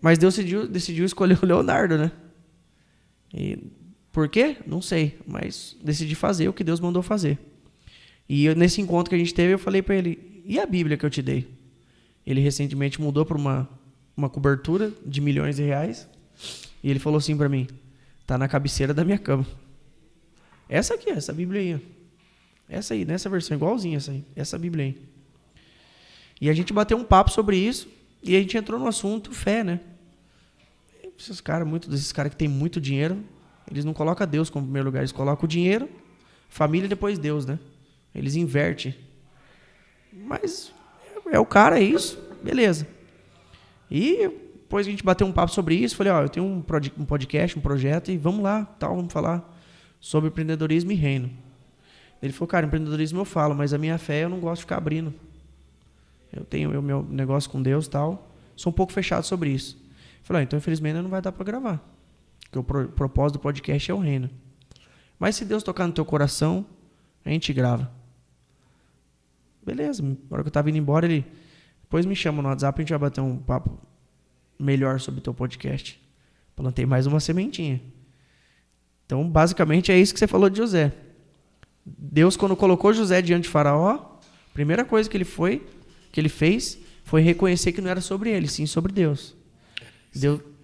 Mas Deus decidiu escolher o Leonardo, né? E por quê? Não sei, mas decidi fazer o que Deus mandou fazer. E nesse encontro que a gente teve, eu falei para ele, e a Bíblia que eu te dei? Ele recentemente mudou para uma cobertura de milhões de reais, e ele falou assim para mim, tá na cabeceira da minha cama. Essa aqui, essa Bíblia aí, ó. Essa aí, nessa versão, igualzinha essa aí, essa Bíblia aí. E a gente bateu um papo sobre isso, e a gente entrou no assunto fé, né? Muitos desses caras que têm muito dinheiro, eles não colocam Deus como primeiro lugar, eles colocam o dinheiro, família e depois Deus, né? Eles invertem. Mas é o cara, é isso, beleza. E depois a gente bateu um papo sobre isso, falei, eu tenho um podcast, um projeto, e vamos lá, vamos falar sobre empreendedorismo e reino. Ele falou, cara, empreendedorismo eu falo, mas a minha fé eu não gosto de ficar abrindo. Eu tenho o meu negócio com Deus e tal, sou um pouco fechado sobre isso. Eu falei, então infelizmente não vai dar para gravar, porque o propósito do podcast é o reino. Mas se Deus tocar no teu coração, a gente grava. Beleza, na hora que eu estava indo embora, ele depois me chama no WhatsApp, a gente vai bater um papo melhor sobre o teu podcast. Plantei mais uma sementinha. Então, basicamente, é isso que você falou de José. Deus, quando colocou José diante de Faraó, a primeira coisa que ele fez foi reconhecer que não era sobre ele, sim sobre Deus.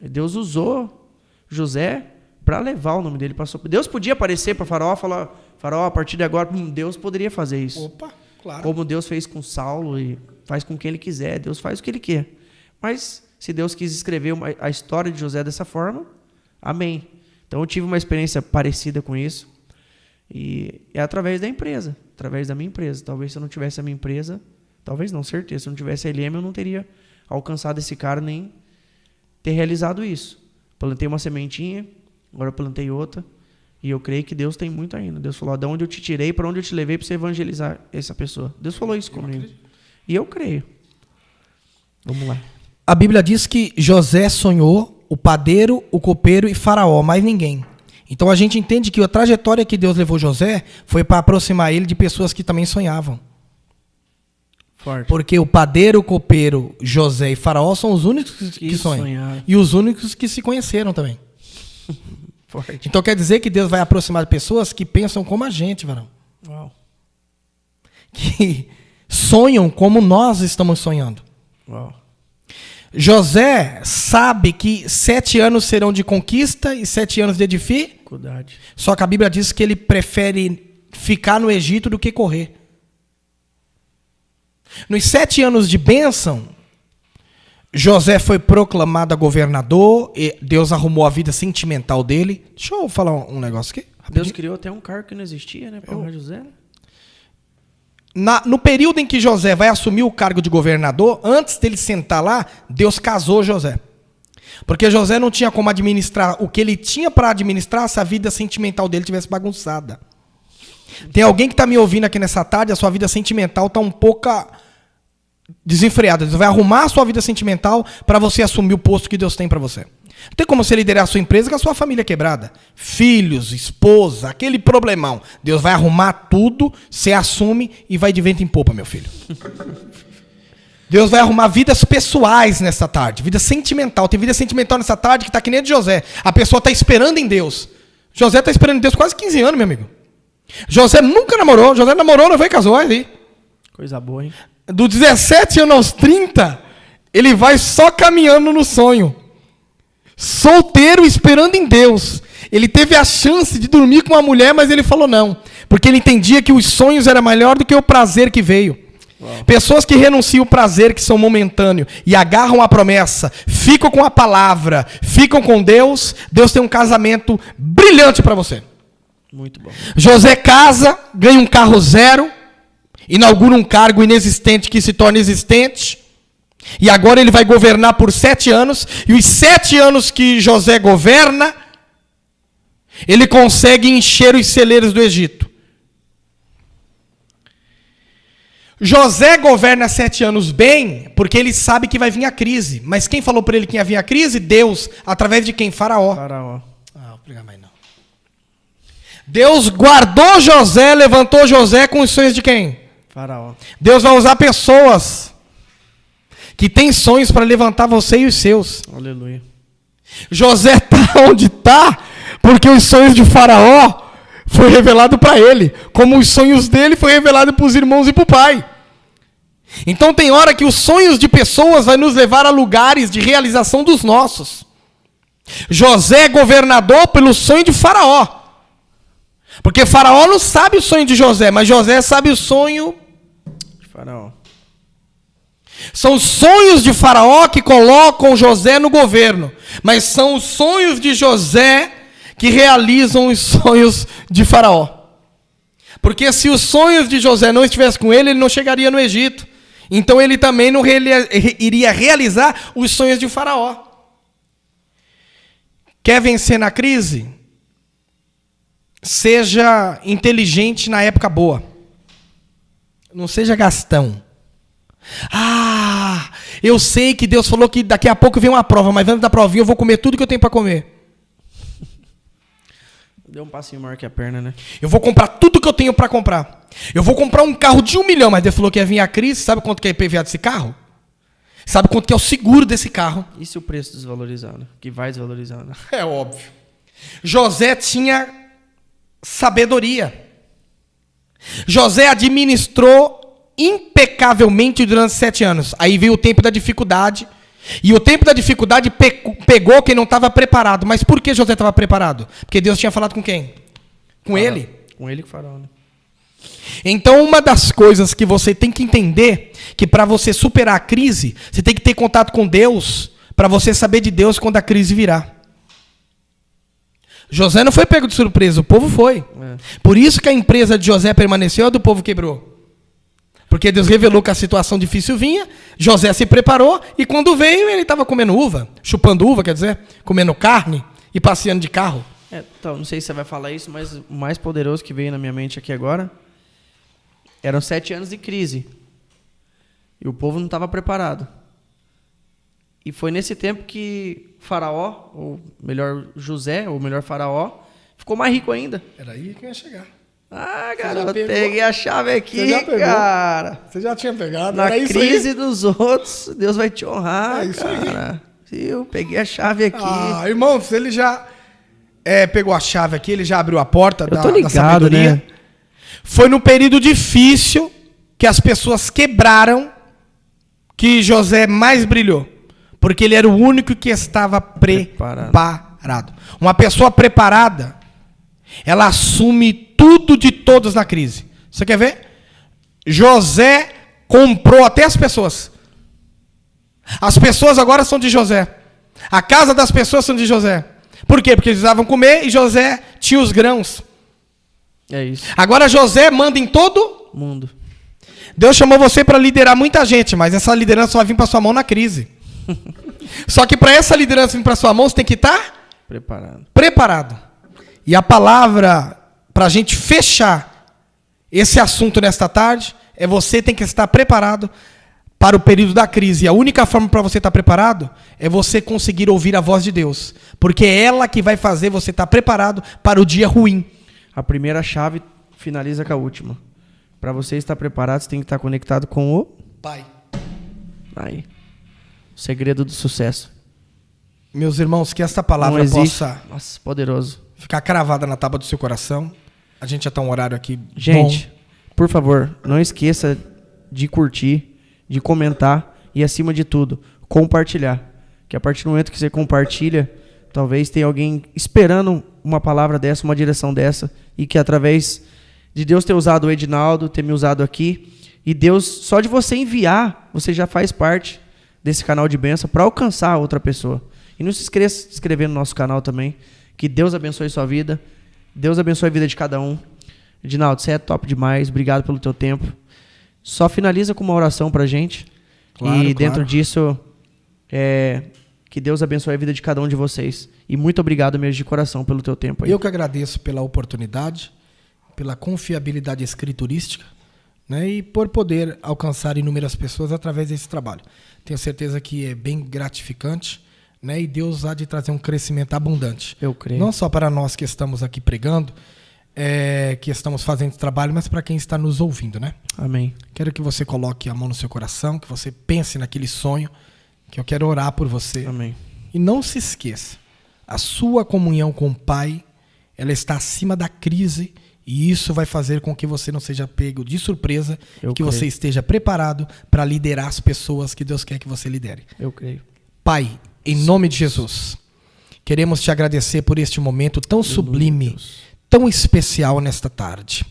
Deus usou José para levar o nome dele para sobre. Deus podia aparecer para Faraó e falar, Faraó, a partir de agora, Deus poderia fazer isso. Opa, claro. Como Deus fez com Saulo e faz com quem ele quiser. Deus faz o que ele quer. Mas se Deus quis escrever a história de José dessa forma, amém. Então eu tive uma experiência parecida com isso. E é através da empresa, através da minha empresa. Talvez se eu não tivesse a minha empresa, talvez não, certeza, se eu não tivesse a LM, eu não teria alcançado esse cara, nem ter realizado isso. Plantei uma sementinha, agora eu plantei outra. E eu creio que Deus tem muito ainda. Deus falou, de onde eu te tirei, para onde eu te levei para você evangelizar essa pessoa. Deus falou isso comigo. E eu creio. Vamos lá. A Bíblia diz que José sonhou o padeiro, o copeiro e Faraó, mais ninguém. Então a gente entende que a trajetória que Deus levou José foi para aproximar ele de pessoas que também sonhavam. Forte. Porque o padeiro, o copeiro, José e Faraó são os únicos que sonham. Sonharam. E os únicos que se conheceram também. Forte. Então quer dizer que Deus vai aproximar de pessoas que pensam como a gente, varão. Uau. Que sonham como nós estamos sonhando. Uau. José sabe que 7 anos serão de conquista e 7 anos de Dificuldade. Só que a Bíblia diz que ele prefere ficar no Egito do que correr. Nos 7 anos de bênção, José foi proclamado governador, e Deus arrumou a vida sentimental dele. Deixa eu falar um negócio aqui. Deus criou até um cargo que não existia, né? Para honrar José, né? No período em que José vai assumir o cargo de governador, antes dele sentar lá, Deus casou José. Porque José não tinha como administrar o que ele tinha para administrar se a vida sentimental dele tivesse bagunçada. Tem alguém que está me ouvindo aqui nessa tarde, a sua vida sentimental está um pouco desenfreada. Deus vai arrumar a sua vida sentimental para você assumir o posto que Deus tem para você. Não tem como você liderar a sua empresa com a sua família quebrada. Filhos, esposa, aquele problemão. Deus vai arrumar tudo, você assume e vai de vento em popa, meu filho. Deus vai arrumar vidas pessoais nessa tarde, vida sentimental. Tem vida sentimental nessa tarde que está que nem a de José. A pessoa está esperando em Deus. José está esperando em Deus quase 15 anos, meu amigo. José nunca namorou. José namorou, não foi casou aí. Coisa boa, hein? Do 17 anos aos 30, ele vai só caminhando no sonho. Solteiro, esperando em Deus. Ele teve a chance de dormir com uma mulher, mas ele falou não. Porque ele entendia que os sonhos eram melhor do que o prazer que veio. Uau. Pessoas que renunciam ao prazer, que são momentâneos, e agarram a promessa, ficam com a palavra, ficam com Deus, Deus tem um casamento brilhante para você. Muito bom. José casa, ganha um carro zero, inaugura um cargo inexistente que se torna existente, e agora ele vai governar por 7 anos, e os 7 anos que José governa, ele consegue encher os celeiros do Egito. José governa 7 anos bem, porque ele sabe que vai vir a crise. Mas quem falou para ele que ia vir a crise? Deus, através de quem? Faraó. Faraó. Vou pregar mais não. Deus guardou José, levantou José com os sonhos de quem? Faraó. Deus vai usar pessoas que têm sonhos para levantar você e os seus. Aleluia. José está onde está porque os sonhos de Faraó foi revelado para ele, como os sonhos dele foi revelado para os irmãos e para o pai. Então tem hora que os sonhos de pessoas vai nos levar a lugares de realização dos nossos. José é governador pelo sonho de Faraó. Porque Faraó não sabe o sonho de José, mas José sabe o sonho de Faraó. São os sonhos de Faraó que colocam José no governo, mas são os sonhos de José que realizam os sonhos de Faraó. Porque se os sonhos de José não estivessem com ele, ele não chegaria no Egito. Então ele também não iria realizar os sonhos de Faraó. Quer vencer na crise? Seja inteligente na época boa. Não seja gastão. Eu sei que Deus falou que daqui a pouco vem uma prova, mas antes da provinha eu vou comer tudo que eu tenho para comer. Deu um passinho maior que a perna, né? Eu vou comprar tudo que eu tenho para comprar. Eu vou comprar um carro de 1 milhão, mas Deus falou que ia vir a crise. Sabe quanto que é IPVA desse carro? Sabe quanto que é o seguro desse carro? E se o preço desvalorizar, né? Que vai desvalorizar, né? É óbvio. José tinha sabedoria. José administrou impecavelmente durante 7 anos. Aí veio o tempo da dificuldade. E o tempo da dificuldade pegou quem não estava preparado. Mas por que José estava preparado? Porque Deus tinha falado com quem? Com ele. Com ele que Faraó, né? Então, uma das coisas que você tem que entender, que para você superar a crise, você tem que ter contato com Deus, para você saber de Deus quando a crise virar. José não foi pego de surpresa, o povo foi. Por isso que a empresa de José permaneceu e a do povo quebrou. Porque Deus revelou que a situação difícil vinha, José se preparou, e quando veio, ele estava comendo uva, chupando uva, quer dizer, comendo carne e passeando de carro. Então, não sei se você vai falar isso, mas o mais poderoso que veio na minha mente aqui agora, eram 7 anos de crise. E o povo não estava preparado. E foi nesse tempo que Faraó, ou melhor José, ou melhor Faraó, ficou mais rico ainda. Era aí que eu ia chegar. Ah, garoto, peguei a chave aqui, cara. Você já tinha pegado. Na crise dos outros, Deus vai te honrar, isso cara. Eu peguei a chave aqui. Ah, irmão, se ele já pegou a chave aqui, ele já abriu a porta da sabedoria. Né? Foi no período difícil que as pessoas quebraram que José mais brilhou. Porque ele era o único que estava preparado. Uma pessoa preparada, ela assume tudo de todos na crise. Você quer ver? José comprou até as pessoas. As pessoas agora são de José. A casa das pessoas são de José. Por quê? Porque eles precisavam comer e José tinha os grãos. É isso. Agora José manda em todo mundo. Deus chamou você para liderar muita gente, mas essa liderança vai vir para sua mão na crise. Só que para essa liderança vir para sua mão, você tem que estar preparado. E a palavra para a gente fechar esse assunto nesta tarde é: você tem que estar preparado para o período da crise. E a única forma para você estar preparado é você conseguir ouvir a voz de Deus. Porque é ela que vai fazer você estar preparado para o dia ruim. A primeira chave finaliza com a última. Para você estar preparado, você tem que estar conectado com o Pai. Aí. O segredo do sucesso. Meus irmãos, que esta palavra possa poderoso. Ficar cravada na tábua do seu coração. A gente já está um horário aqui gente, bom. Por favor, não esqueça de curtir, de comentar e, acima de tudo, compartilhar. Que a partir do momento que você compartilha, talvez tenha alguém esperando uma palavra dessa, uma direção dessa, e que através de Deus ter usado o Edinaldo, ter me usado aqui, e Deus, só de você enviar, você já faz parte desse canal de bênção para alcançar outra pessoa. E não se esqueça de se inscrever no nosso canal também. Que Deus abençoe sua vida. Deus abençoe a vida de cada um. Edinaldo, você é top demais. Obrigado pelo teu tempo. Só finaliza com uma oração pra gente. Claro, e dentro disso, que Deus abençoe a vida de cada um de vocês. E muito obrigado mesmo de coração pelo teu tempo aí. Eu que agradeço pela oportunidade, pela confiabilidade escriturística, né, e por poder alcançar inúmeras pessoas através desse trabalho. Tenho certeza que é bem gratificante, né, e Deus há de trazer um crescimento abundante. Eu creio. Não só para nós que estamos aqui pregando, que estamos fazendo esse trabalho, mas para quem está nos ouvindo, né? Amém. Quero que você coloque a mão no seu coração, que você pense naquele sonho, que eu quero orar por você. Amém. E não se esqueça, a sua comunhão com o Pai, ela está acima da crise, e isso vai fazer com que você não seja pego de surpresa, que você esteja preparado para liderar as pessoas que Deus quer que você lidere. Eu creio. Pai, em nome de Jesus, queremos te agradecer por este momento tão sublime, tão especial nesta tarde.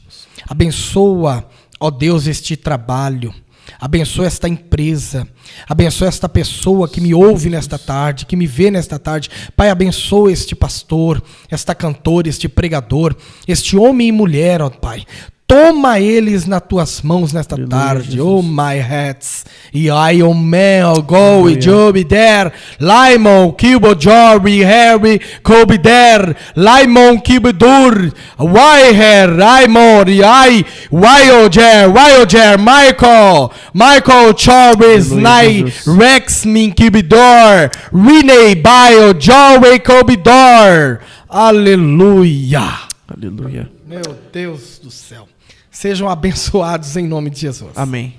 Abençoa, ó Deus, este trabalho. Abençoa esta empresa. Abençoa esta pessoa que me ouve nesta tarde, que me vê nesta tarde. Pai, abençoa este pastor, esta cantora, este pregador, este homem e mulher, ó Pai. Toma eles nas tuas mãos nesta tarde. Jesus. Oh my heads. E I o mel go e job there. Laimon kibo job Harry kobe there. Laimon kibo dur. Why hair Raimon e I Wyojer Michael Chobes Nai Rex min kibidor. Rene bio Joey kobidor. Aleluia. Aleluia. Meu Deus do céu. Sejam abençoados em nome de Jesus. Amém.